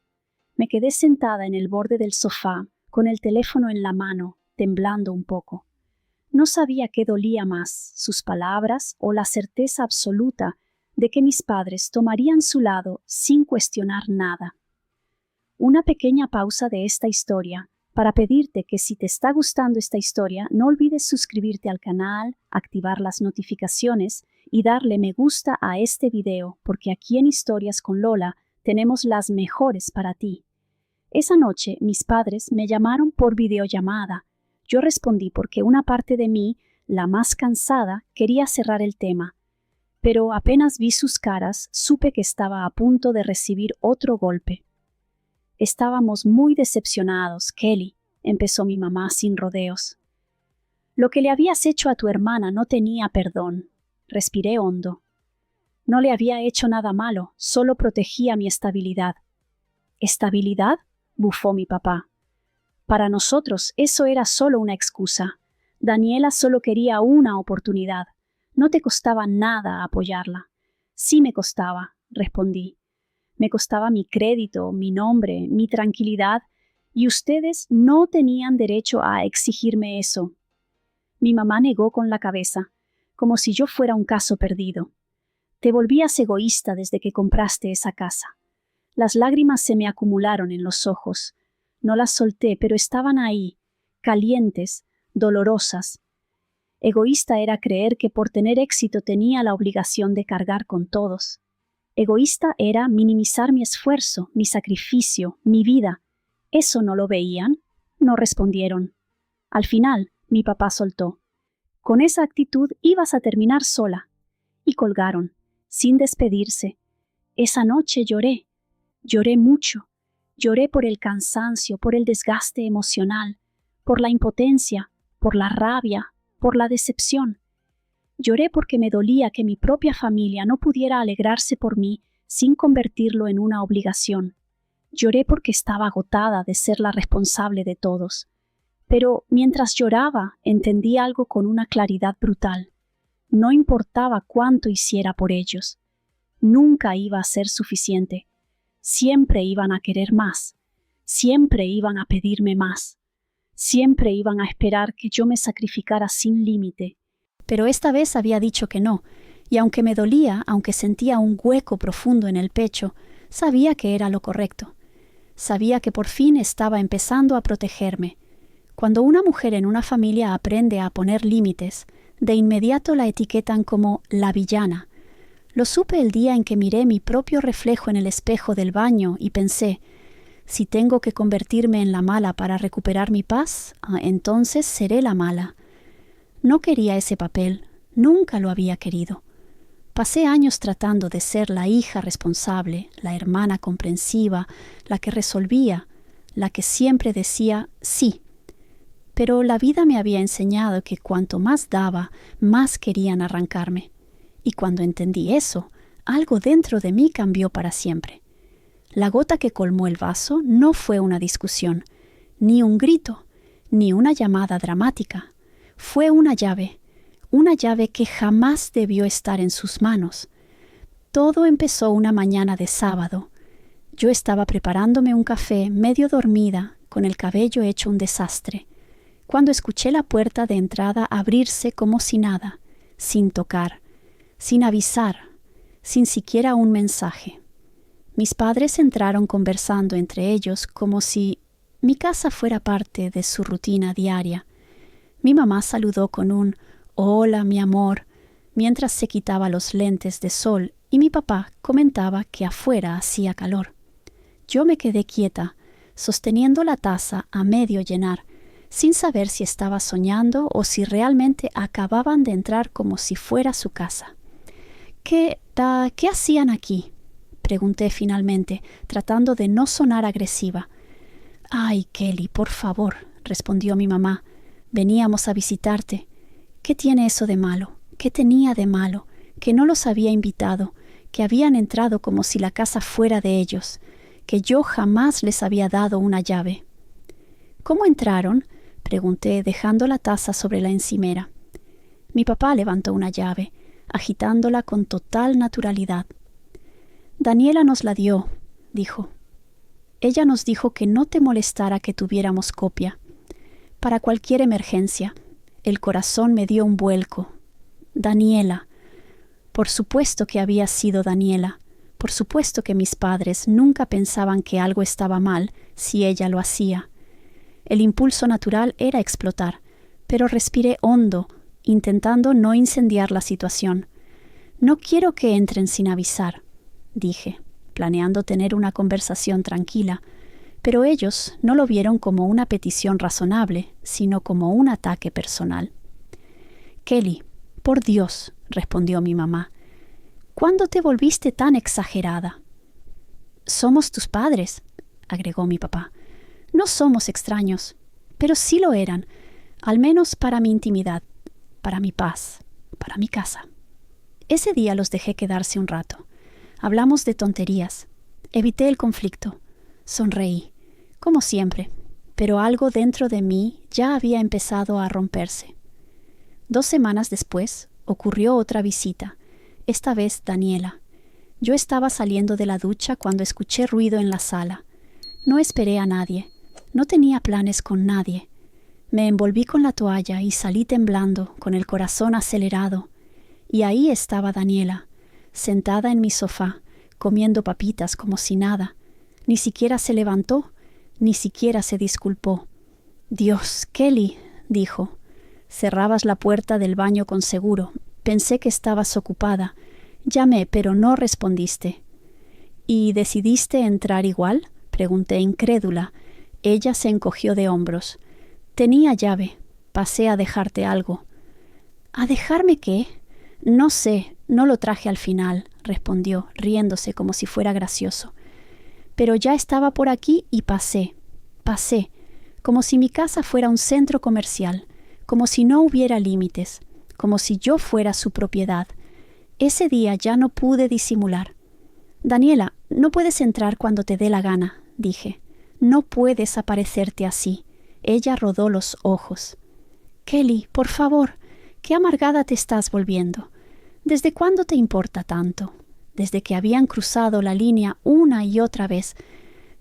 Me quedé sentada en el borde del sofá, con el teléfono en la mano, temblando un poco. No sabía qué dolía más, sus palabras o la certeza absoluta de que mis padres tomarían su lado sin cuestionar nada. Una pequeña pausa de esta historia para pedirte que si te está gustando esta historia, no olvides suscribirte al canal, activar las notificaciones y darle me gusta a este video, porque aquí en Historias con Lola tenemos las mejores para ti. Esa noche mis padres me llamaron por videollamada. Yo respondí porque una parte de mí, la más cansada, quería cerrar el tema. Pero apenas vi sus caras, supe que estaba a punto de recibir otro golpe. Estábamos muy decepcionados, Kelly, empezó mi mamá sin rodeos. Lo que le habías hecho a tu hermana no tenía perdón. Respiré hondo. No le había hecho nada malo, solo protegía mi estabilidad. ¿Estabilidad?, bufó mi papá. Para nosotros eso era solo una excusa. Daniela solo quería una oportunidad. No te costaba nada apoyarla. Sí me costaba, respondí. Me costaba mi crédito, mi nombre, mi tranquilidad, y ustedes no tenían derecho a exigirme eso. Mi mamá negó con la cabeza, como si yo fuera un caso perdido. Te volvías egoísta desde que compraste esa casa. Las lágrimas se me acumularon en los ojos. No las solté, pero estaban ahí, calientes, dolorosas. Egoísta era creer que por tener éxito tenía la obligación de cargar con todos. Egoísta era minimizar mi esfuerzo, mi sacrificio, mi vida. ¿Eso no lo veían? No respondieron. Al final, mi papá soltó. Con esa actitud ibas a terminar sola. Y colgaron, sin despedirse. Esa noche lloré. Lloré mucho. Lloré por el cansancio, por el desgaste emocional, por la impotencia, por la rabia, por la decepción. Lloré porque me dolía que mi propia familia no pudiera alegrarse por mí sin convertirlo en una obligación. Lloré porque estaba agotada de ser la responsable de todos. Pero mientras lloraba, entendí algo con una claridad brutal. No importaba cuánto hiciera por ellos. Nunca iba a ser suficiente. Siempre iban a querer más. Siempre iban a pedirme más. Siempre iban a esperar que yo me sacrificara sin límite. Pero esta vez había dicho que no, y aunque me dolía, aunque sentía un hueco profundo en el pecho, sabía que era lo correcto. Sabía que por fin estaba empezando a protegerme. Cuando una mujer en una familia aprende a poner límites, de inmediato la etiquetan como la villana. Lo supe el día en que miré mi propio reflejo en el espejo del baño y pensé, si tengo que convertirme en la mala para recuperar mi paz, entonces seré la mala. No quería ese papel, nunca lo había querido. Pasé años tratando de ser la hija responsable, la hermana comprensiva, la que resolvía, la que siempre decía sí. Pero la vida me había enseñado que cuanto más daba, más querían arrancarme. Y cuando entendí eso, algo dentro de mí cambió para siempre. La gota que colmó el vaso no fue una discusión, ni un grito, ni una llamada dramática. Fue una llave que jamás debió estar en sus manos. Todo empezó una mañana de sábado. Yo estaba preparándome un café, medio dormida, con el cabello hecho un desastre, cuando escuché la puerta de entrada abrirse como si nada, sin tocar, sin avisar, sin siquiera un mensaje. Mis padres entraron conversando entre ellos como si mi casa fuera parte de su rutina diaria. Mi mamá saludó con un «Hola, mi amor», mientras se quitaba los lentes de sol, y mi papá comentaba que afuera hacía calor. Yo me quedé quieta, sosteniendo la taza a medio llenar, sin saber si estaba soñando o si realmente acababan de entrar como si fuera su casa. ¿Qué hacían aquí?, pregunté finalmente, tratando de no sonar agresiva. «Ay, Kelly, por favor», respondió mi mamá. «Veníamos a visitarte. ¿Qué tiene eso de malo? ¿Qué tenía de malo? Que no los había invitado, que habían entrado como si la casa fuera de ellos, que yo jamás les había dado una llave». «¿Cómo entraron?», pregunté, dejando la taza sobre la encimera. Mi papá levantó una llave, agitándola con total naturalidad. «Daniela nos la dio», dijo. «Ella nos dijo que no te molestara que tuviéramos copia. Para cualquier emergencia». El corazón me dio un vuelco. Daniela. Por supuesto que había sido Daniela. Por supuesto que mis padres nunca pensaban que algo estaba mal si ella lo hacía. El impulso natural era explotar, pero respiré hondo, intentando no incendiar la situación. «No quiero que entren sin avisar», dije, planeando tener una conversación tranquila, pero ellos no lo vieron como una petición razonable, sino como un ataque personal. «Kelly, por Dios», respondió mi mamá, «¿cuándo te volviste tan exagerada?» «Somos tus padres», agregó mi papá. «No somos extraños, pero sí lo eran, al menos para mi intimidad, para mi paz, para mi casa». Ese día los dejé quedarse un rato. Hablamos de tonterías. Evité el conflicto. Sonreí, como siempre, pero algo dentro de mí ya había empezado a romperse. 2 semanas después ocurrió otra visita, esta vez Daniela. Yo estaba saliendo de la ducha cuando escuché ruido en la sala. No esperé a nadie, no tenía planes con nadie. Me envolví con la toalla y salí temblando, con el corazón acelerado. Y ahí estaba Daniela, sentada en mi sofá, comiendo papitas como si nada. Ni siquiera se levantó, ni siquiera se disculpó. «Dios, Kelly», dijo. «Cerrabas la puerta del baño con seguro. Pensé que estabas ocupada. Llamé, pero no respondiste». «¿Y decidiste entrar igual?», pregunté incrédula. Ella se encogió de hombros. «Tenía llave. Pasé a dejarte algo». «¿A dejarme qué?». «No sé, no lo traje al final», respondió, riéndose como si fuera gracioso. «Pero ya estaba por aquí y pasé, como si mi casa fuera un centro comercial, como si no hubiera límites, como si yo fuera su propiedad. Ese día ya no pude disimular. Daniela, no puedes entrar cuando te dé la gana», dije. «No puedes aparecerte así». Ella rodó los ojos. «Kelly, por favor, qué amargada te estás volviendo. ¿Desde cuándo te importa tanto? Desde que habían cruzado la línea una y otra vez,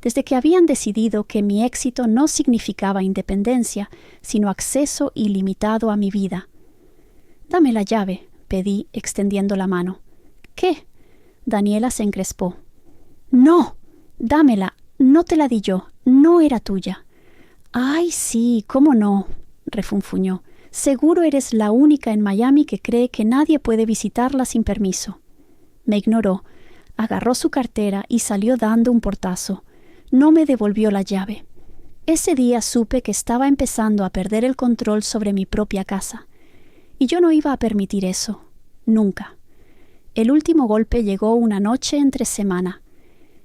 desde que habían decidido que mi éxito no significaba independencia, sino acceso ilimitado a mi vida». «Dame la llave», pedí, extendiendo la mano. «¿Qué?». Daniela se encrespó. «No, dámela, no te la di yo, no era tuya». «Ay, sí, cómo no», refunfuñó. «Seguro eres la única en Miami que cree que nadie puede visitarla sin permiso». Me ignoró, agarró su cartera y salió dando un portazo. No me devolvió la llave. Ese día supe que estaba empezando a perder el control sobre mi propia casa. Y yo no iba a permitir eso. Nunca. El último golpe llegó una noche entre semana.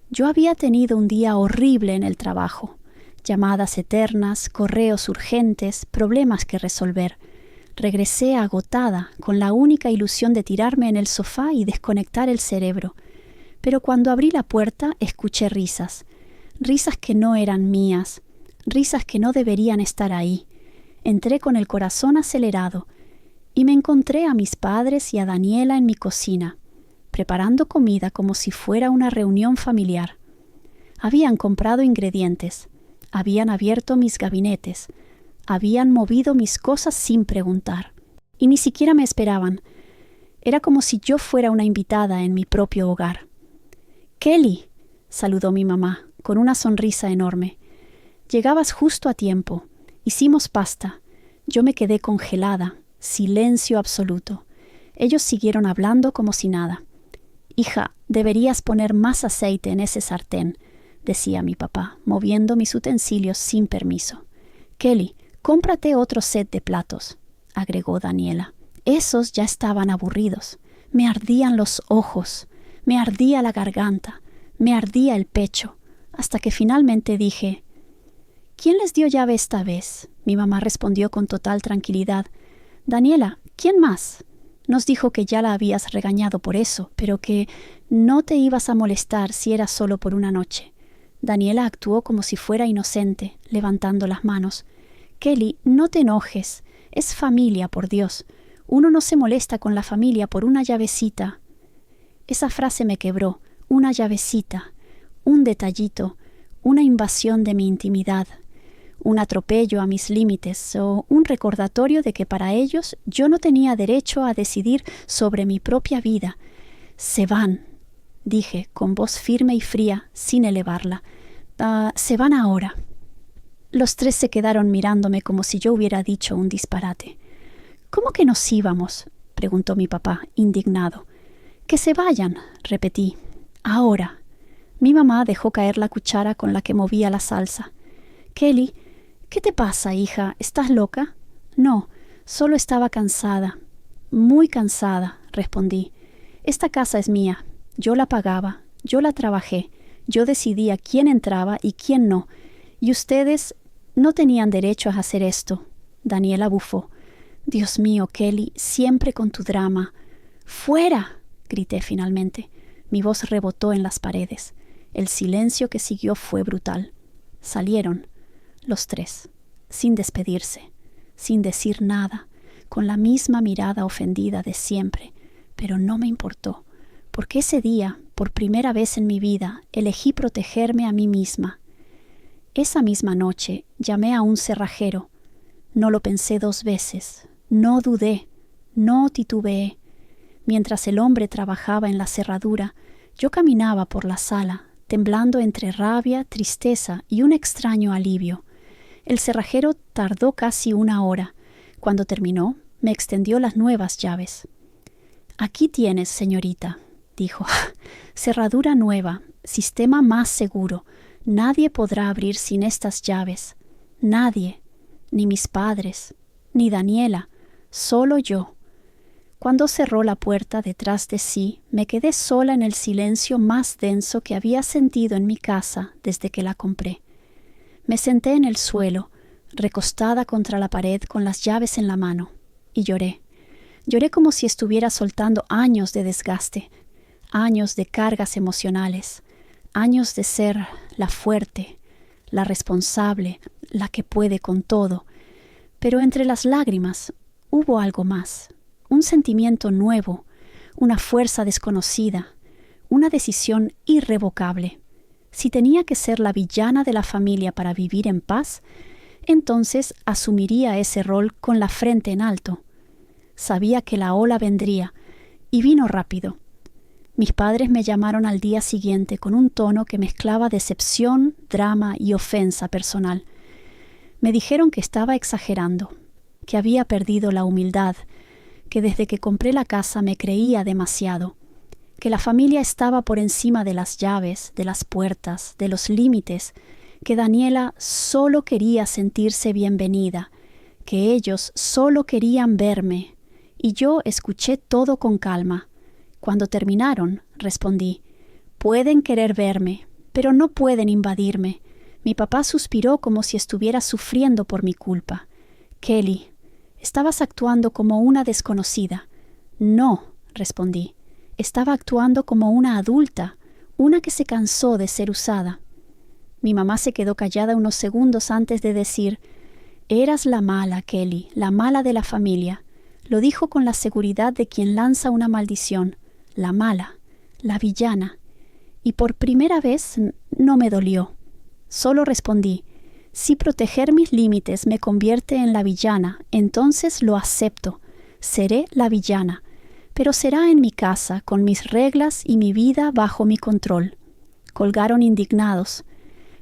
Yo había tenido un día horrible en el trabajo. Llamadas eternas, correos urgentes, problemas que resolver. Regresé agotada, con la única ilusión de tirarme en el sofá y desconectar el cerebro. Pero cuando abrí la puerta, escuché risas. Risas que no eran mías, risas que no deberían estar ahí. Entré con el corazón acelerado y me encontré a mis padres y a Daniela en mi cocina, preparando comida como si fuera una reunión familiar. Habían comprado ingredientes, habían abierto mis gabinetes, habían movido mis cosas sin preguntar, y ni siquiera me esperaban. Era como si yo fuera una invitada en mi propio hogar. «Kelly», saludó mi mamá, con una sonrisa enorme. «Llegabas justo a tiempo. Hicimos pasta. Yo me quedé congelada, silencio absoluto. Ellos siguieron hablando como si nada. «Hija, deberías poner más aceite en ese sartén», decía mi papá, moviendo mis utensilios sin permiso. «Kelly, cómprate otro set de platos», agregó Daniela. Esos ya estaban aburridos. Me ardían los ojos, me ardía la garganta, me ardía el pecho, hasta que finalmente dije: «¿Quién les dio llave esta vez?». Mi mamá respondió con total tranquilidad: «Daniela, ¿quién más? Nos dijo que ya la habías regañado por eso, pero que no te ibas a molestar si era solo por una noche». Daniela actuó como si fuera inocente, levantando las manos. «Kelly, no te enojes. Es familia, por Dios. Uno no se molesta con la familia por una llavecita». Esa frase me quebró. Una llavecita, un detallito, una invasión de mi intimidad, un atropello a mis límites o un recordatorio de que para ellos yo no tenía derecho a decidir sobre mi propia vida. «Se van», dije con voz firme y fría, sin elevarla. «Se van ahora». Los tres se quedaron mirándome como si yo hubiera dicho un disparate. «¿Cómo que nos íbamos?», preguntó mi papá, indignado. «Que se vayan», repetí. «Ahora». Mi mamá dejó caer la cuchara con la que movía la salsa. «Kelly, ¿qué te pasa, hija? ¿Estás loca?» «No, solo estaba cansada». «Muy cansada», respondí. «Esta casa es mía. Yo la pagaba, yo la trabajé, yo decidía quién entraba y quién no. Y ustedes no tenían derecho a hacer esto». Daniela bufó. «Dios mío, Kelly, siempre con tu drama». «¡Fuera!», grité finalmente. Mi voz rebotó en las paredes. El silencio que siguió fue brutal. Salieron, los tres, sin despedirse, sin decir nada, con la misma mirada ofendida de siempre. Pero no me importó, porque ese día, por primera vez en mi vida, elegí protegerme a mí misma. Esa misma noche llamé a un cerrajero. No lo pensé 2 veces, no dudé, no titubeé. Mientras el hombre trabajaba en la cerradura, yo caminaba por la sala, temblando entre rabia, tristeza y un extraño alivio. El cerrajero tardó casi 1 hora. Cuando terminó, me extendió las nuevas llaves. «Aquí tienes, señorita», dijo. «Cerradura nueva, sistema más seguro. Nadie podrá abrir sin estas llaves. Nadie, ni mis padres, ni Daniela, solo yo». Cuando cerró la puerta detrás de sí, me quedé sola en el silencio más denso que había sentido en mi casa desde que la compré. Me senté en el suelo, recostada contra la pared con las llaves en la mano, y lloré. Lloré como si estuviera soltando años de desgaste, años de cargas emocionales, años de ser la fuerte, la responsable, la que puede con todo. Pero entre las lágrimas hubo algo más. Un sentimiento nuevo, una fuerza desconocida, una decisión irrevocable. Si tenía que ser la villana de la familia para vivir en paz, entonces asumiría ese rol con la frente en alto. Sabía que la ola vendría, y vino rápido. Mis padres me llamaron al día siguiente con un tono que mezclaba decepción, drama y ofensa personal. Me dijeron que estaba exagerando, que había perdido la humildad, que desde que compré la casa me creía demasiado, que la familia estaba por encima de las llaves, de las puertas, de los límites, que Daniela solo quería sentirse bienvenida, que ellos solo querían verme, y yo escuché todo con calma. Cuando terminaron, respondí: «Pueden querer verme, pero no pueden invadirme. Mi papá suspiró como si estuviera sufriendo por mi culpa. Kelly, estabas actuando como una desconocida. No, respondí. Estaba actuando como una adulta, una que se cansó de ser usada. Mi mamá se quedó callada unos segundos antes de decir: «Eras la mala, Kelly, la mala de la familia». Lo dijo con la seguridad de quien lanza una maldición. La mala, la villana. Y por primera vez no me dolió. Solo respondí: «Si proteger mis límites me convierte en la villana, entonces lo acepto. Seré la villana. Pero será en mi casa, con mis reglas y mi vida bajo mi control». Colgaron indignados.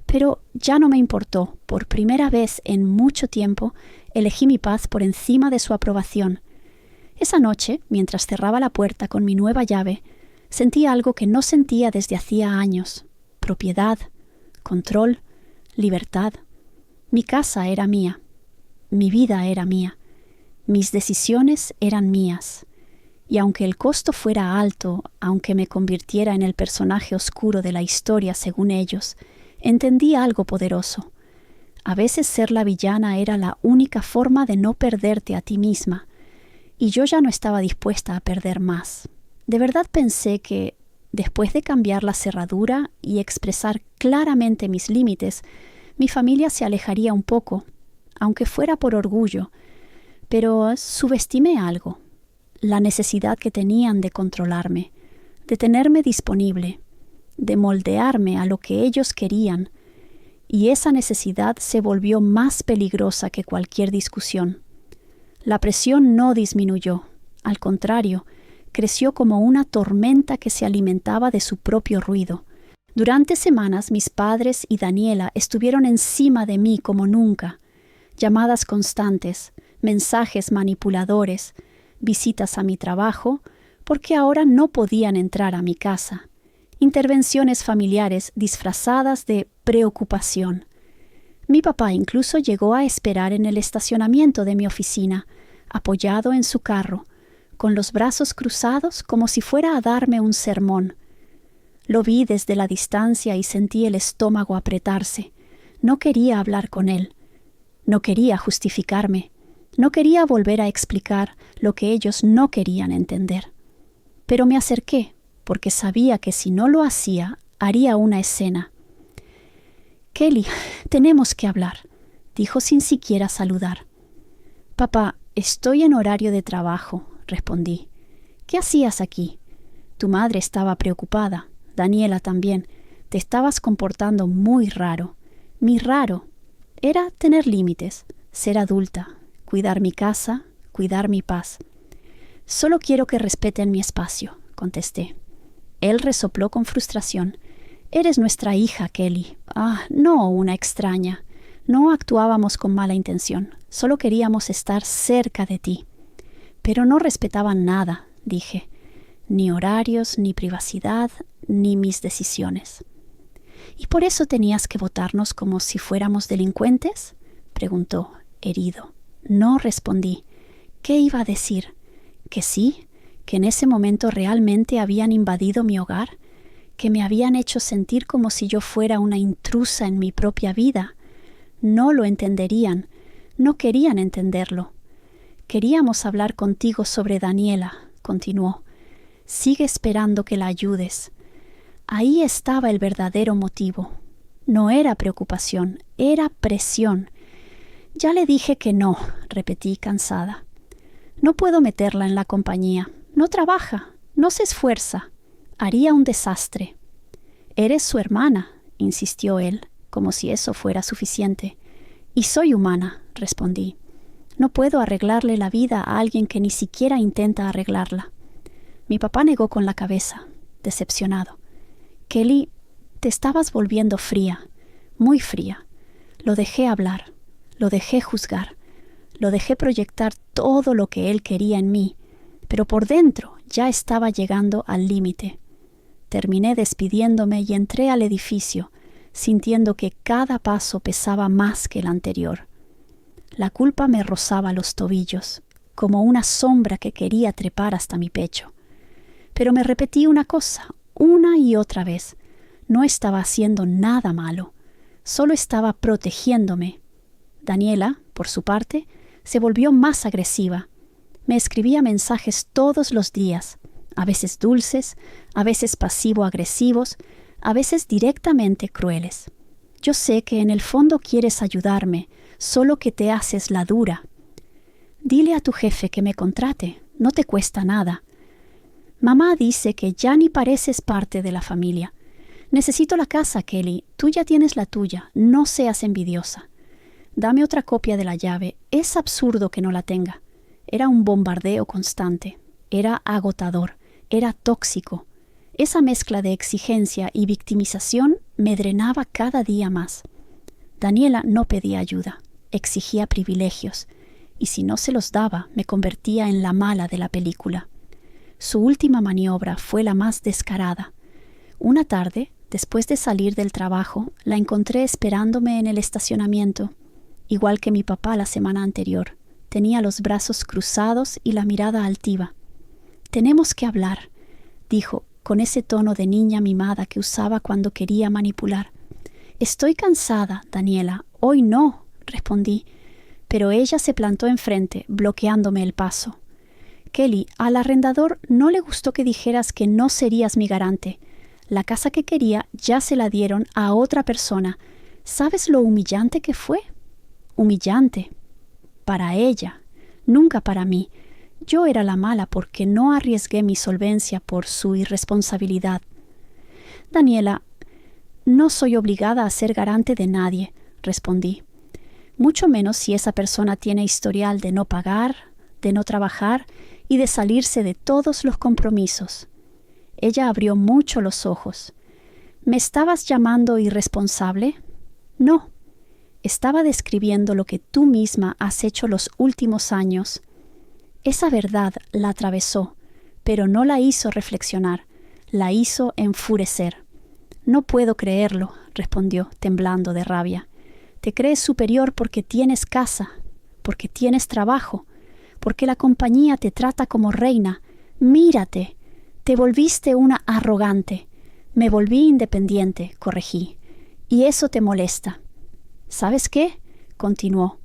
Pero ya no me importó. Por primera vez en mucho tiempo, elegí mi paz por encima de su aprobación. Esa noche, mientras cerraba la puerta con mi nueva llave, sentí algo que no sentía desde hacía años: propiedad, control, libertad. Mi casa era mía. Mi vida era mía. Mis decisiones eran mías. Y aunque el costo fuera alto, aunque me convirtiera en el personaje oscuro de la historia según ellos, entendí algo poderoso. A veces ser la villana era la única forma de no perderte a ti misma. Y yo ya no estaba dispuesta a perder más. De verdad pensé que, después de cambiar la cerradura y expresar claramente mis límites, mi familia se alejaría un poco, aunque fuera por orgullo. Pero subestimé algo: la necesidad que tenían de controlarme, de tenerme disponible, de moldearme a lo que ellos querían. Y esa necesidad se volvió más peligrosa que cualquier discusión. La presión no disminuyó, al contrario, creció como una tormenta que se alimentaba de su propio ruido. Durante semanas mis padres y Daniela estuvieron encima de mí como nunca. Llamadas constantes, mensajes manipuladores, visitas a mi trabajo, porque ahora no podían entrar a mi casa. Intervenciones familiares disfrazadas de preocupación. Mi papá incluso llegó a esperar en el estacionamiento de mi oficina, apoyado en su carro, con los brazos cruzados como si fuera a darme un sermón. Lo vi desde la distancia y sentí el estómago apretarse. No quería hablar con él. No quería justificarme. No quería volver a explicar lo que ellos no querían entender. Pero me acerqué, porque sabía que si no lo hacía, haría una escena. «Kelly, tenemos que hablar», dijo sin siquiera saludar. «Papá, estoy en horario de trabajo», respondí. «¿Qué hacías aquí? Tu madre estaba preocupada, Daniela también. Te estabas comportando muy raro». Mi raro era tener límites, ser adulta, cuidar mi casa, cuidar mi paz. «Solo quiero que respeten mi espacio», contesté. Él resopló con frustración. «Eres nuestra hija, Kelly. No una extraña. No actuábamos con mala intención. Solo queríamos estar cerca de ti». «Pero no respetaban nada», dije. «Ni horarios, ni privacidad, ni mis decisiones». «¿Y por eso tenías que votarnos como si fuéramos delincuentes?», preguntó, herido. No respondí. ¿Qué iba a decir? ¿Que sí? ¿Que en ese momento realmente habían invadido mi hogar? ¿Que me habían hecho sentir como si yo fuera una intrusa en mi propia vida? No lo entenderían. No querían entenderlo. «Queríamos hablar contigo sobre Daniela», continuó. «Sigue esperando que la ayudes». Ahí estaba el verdadero motivo. No era preocupación, era presión. «Ya le dije que no», repetí cansada. «No puedo meterla en la compañía. No trabaja, no se esfuerza. Haría un desastre». «Eres su hermana», insistió él, como si eso fuera suficiente. «Y soy humana», respondí. «No puedo arreglarle la vida a alguien que ni siquiera intenta arreglarla». Mi papá negó con la cabeza, decepcionado. «Kelly, te estabas volviendo fría, muy fría». Lo dejé hablar, lo dejé juzgar, lo dejé proyectar todo lo que él quería en mí, pero por dentro ya estaba llegando al límite. Terminé despidiéndome y entré al edificio, sintiendo que cada paso pesaba más que el anterior. La culpa me rozaba los tobillos, como una sombra que quería trepar hasta mi pecho. Pero me repetí una cosa, una y otra vez. No estaba haciendo nada malo. solo estaba protegiéndome. Daniela, por su parte, se volvió más agresiva. Me escribía mensajes todos los días, a veces dulces, a veces pasivo-agresivos, a veces directamente crueles. Yo sé que en el fondo quieres ayudarme, solo que te haces la dura. Dile a tu jefe que me contrate, no te cuesta nada. Mamá dice que ya ni pareces parte de la familia. Necesito la casa, Kelly, tú ya tienes la tuya, no seas envidiosa. Dame otra copia de la llave, es absurdo que no la tenga. Era un bombardeo constante, era agotador, era tóxico. Esa mezcla de exigencia y victimización me drenaba cada día más. Daniela no pedía ayuda, exigía privilegios, y si no se los daba, me convertía en la mala de la película. Su última maniobra fue la más descarada. Una tarde, después de salir del trabajo, la encontré esperándome en el estacionamiento, igual que mi papá la semana anterior. Tenía los brazos cruzados y la mirada altiva. «Tenemos que hablar», dijo, con ese tono de niña mimada que usaba cuando quería manipular. «Estoy cansada, Daniela. Hoy no», respondí, pero ella se plantó enfrente, bloqueándome el paso. «Kelly, al arrendador no le gustó que dijeras que no serías mi garante. La casa que quería ya se la dieron a otra persona. ¿Sabes lo humillante que fue?» «Humillante. Para ella, nunca para mí. Yo era la mala porque no arriesgué mi solvencia por su irresponsabilidad». «Daniela, no soy obligada a ser garante de nadie», respondí. «Mucho menos si esa persona tiene historial de no pagar, de no trabajar y de salirse de todos los compromisos». Ella abrió mucho los ojos. «¿Me estabas llamando irresponsable?» «No. Estaba describiendo lo que tú misma has hecho los últimos años». Esa verdad la atravesó, pero no la hizo reflexionar, la hizo enfurecer. «No puedo creerlo», respondió, temblando de rabia. «Te crees superior porque tienes casa, porque tienes trabajo, porque la compañía te trata como reina. Mírate, te volviste una arrogante». «Me volví independiente», corregí, «y eso te molesta». «¿Sabes qué?», continuó.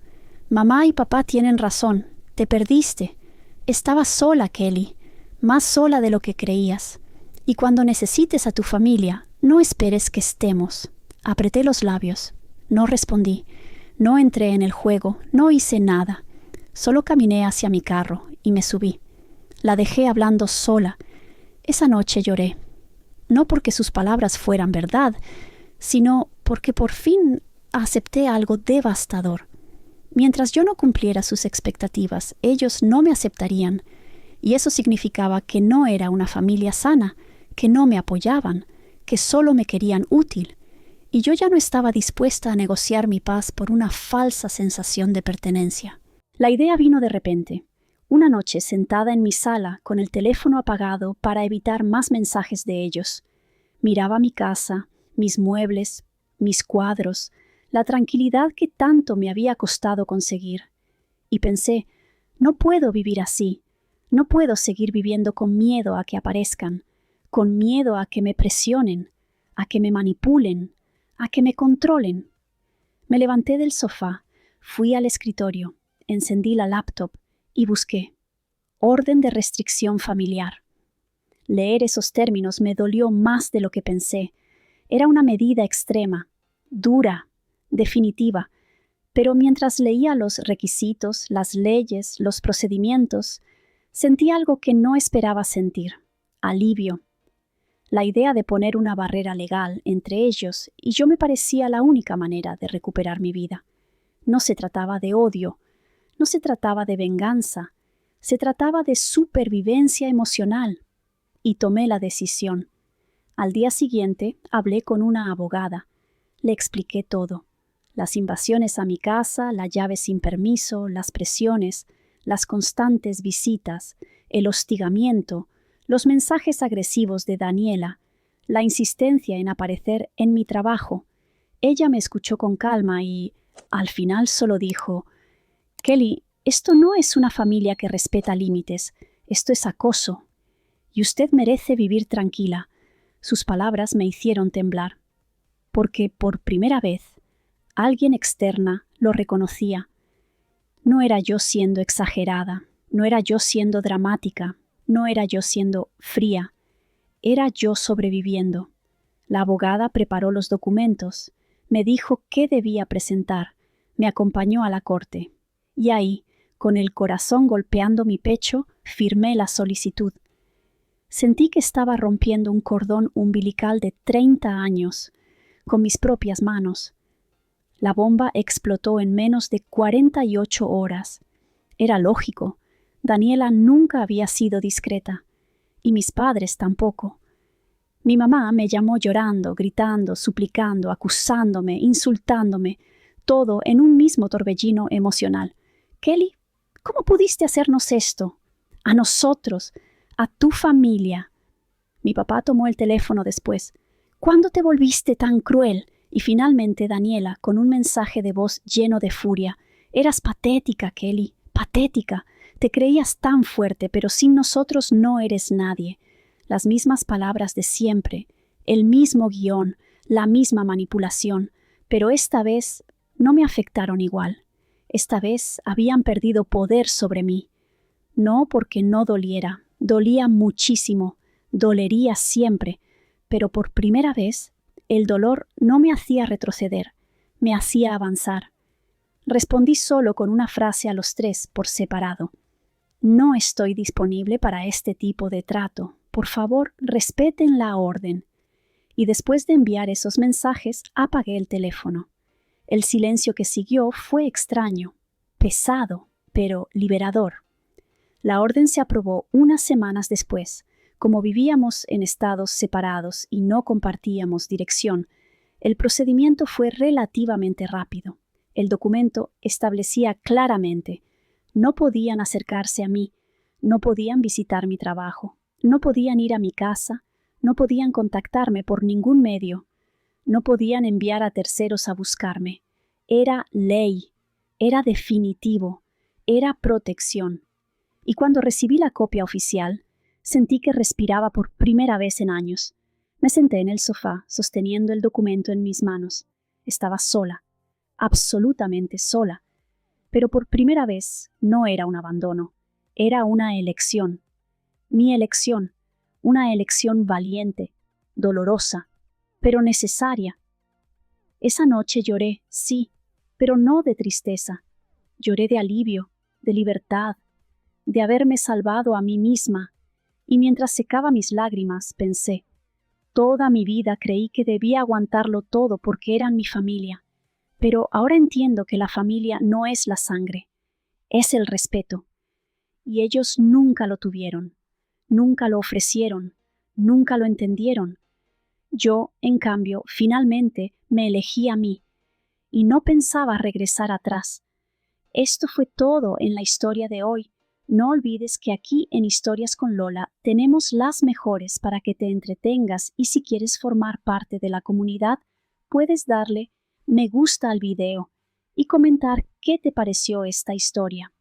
«Mamá y papá tienen razón, te perdiste. Estabas sola, Kelly, más sola de lo que creías. Y cuando necesites a tu familia, no esperes que estemos». Apreté los labios. No respondí. No entré en el juego, no hice nada. Solo caminé hacia mi carro y me subí. La dejé hablando sola. Esa noche lloré. No porque sus palabras fueran verdad, sino porque por fin acepté algo devastador. Mientras yo no cumpliera sus expectativas, ellos no me aceptarían, y eso significaba que no era una familia sana, que no me apoyaban, que solo me querían útil, y yo ya no estaba dispuesta a negociar mi paz por una falsa sensación de pertenencia. La idea vino de repente. Una noche, sentada en mi sala, con el teléfono apagado para evitar más mensajes de ellos, miraba mi casa, mis muebles, mis cuadros, la tranquilidad que tanto me había costado conseguir. Y pensé, no puedo vivir así, no puedo seguir viviendo con miedo a que aparezcan, con miedo a que me presionen, a que me manipulen, a que me controlen. Me levanté del sofá, fui al escritorio, encendí la laptop y busqué orden de restricción familiar. Leer esos términos me dolió más de lo que pensé. Era una medida extrema, dura, definitiva, pero mientras leía los requisitos, las leyes, los procedimientos, sentí algo que no esperaba sentir: alivio. La idea de poner una barrera legal entre ellos y yo me parecía la única manera de recuperar mi vida. No se trataba de odio, no se trataba de venganza, se trataba de supervivencia emocional. Y tomé la decisión. Al día siguiente hablé con una abogada. Le expliqué todo: las invasiones a mi casa, la llave sin permiso, las presiones, las constantes visitas, el hostigamiento, los mensajes agresivos de Daniela, la insistencia en aparecer en mi trabajo. Ella me escuchó con calma y, al final, solo dijo: «Kelly, esto no es una familia que respeta límites, esto es acoso. Y usted merece vivir tranquila». Sus palabras me hicieron temblar, porque por primera vez alguien externa, lo reconocía. No era yo siendo exagerada, no era yo siendo dramática, no era yo siendo fría, era yo sobreviviendo. La abogada preparó los documentos, me dijo qué debía presentar, me acompañó a la corte. Y ahí, con el corazón golpeando mi pecho, firmé la solicitud. Sentí que estaba rompiendo un cordón umbilical de 30 años, con mis propias manos. La bomba explotó en menos de 48 horas. Era lógico. Daniela nunca había sido discreta, y mis padres tampoco. Mi mamá me llamó llorando, gritando, suplicando, acusándome, insultándome, todo en un mismo torbellino emocional. Kelly, ¿cómo pudiste hacernos esto? A nosotros, a tu familia. Mi papá tomó el teléfono después. ¿Cuándo te volviste tan cruel? Y finalmente Daniela, con un mensaje de voz lleno de furia. Eras patética, Kelly, patética. Te creías tan fuerte, pero sin nosotros no eres nadie. Las mismas palabras de siempre, el mismo guión, la misma manipulación, pero esta vez no me afectaron igual. Esta vez habían perdido poder sobre mí. No porque no doliera, dolía muchísimo, dolería siempre, pero por primera vez el dolor no me hacía retroceder, me hacía avanzar. Respondí solo con una frase a los tres por separado. No estoy disponible para este tipo de trato. Por favor, respeten la orden. Y después de enviar esos mensajes, apagué el teléfono. El silencio que siguió fue extraño, pesado, pero liberador. La orden se aprobó unas semanas después. Como vivíamos en estados separados y no compartíamos dirección, el procedimiento fue relativamente rápido. El documento establecía claramente: no podían acercarse a mí, no podían visitar mi trabajo, no podían ir a mi casa, no podían contactarme por ningún medio, no podían enviar a terceros a buscarme. Era ley, era definitivo, era protección. Y cuando recibí la copia oficial, sentí que respiraba por primera vez en años. Me senté en el sofá, sosteniendo el documento en mis manos. Estaba sola, absolutamente sola. Pero por primera vez no era un abandono, era una elección. Mi elección, una elección valiente, dolorosa, pero necesaria. Esa noche lloré, sí, pero no de tristeza. Lloré de alivio, de libertad, de haberme salvado a mí misma. Y mientras secaba mis lágrimas, pensé: toda mi vida creí que debía aguantarlo todo porque eran mi familia. Pero ahora entiendo que la familia no es la sangre, es el respeto. Y ellos nunca lo tuvieron, nunca lo ofrecieron, nunca lo entendieron. Yo, en cambio, finalmente me elegí a mí, y no pensaba regresar atrás. Esto fue todo en la historia de hoy. No olvides que aquí en Historias con Lola tenemos las mejores para que te entretengas, y si quieres formar parte de la comunidad, puedes darle me gusta al video y comentar qué te pareció esta historia.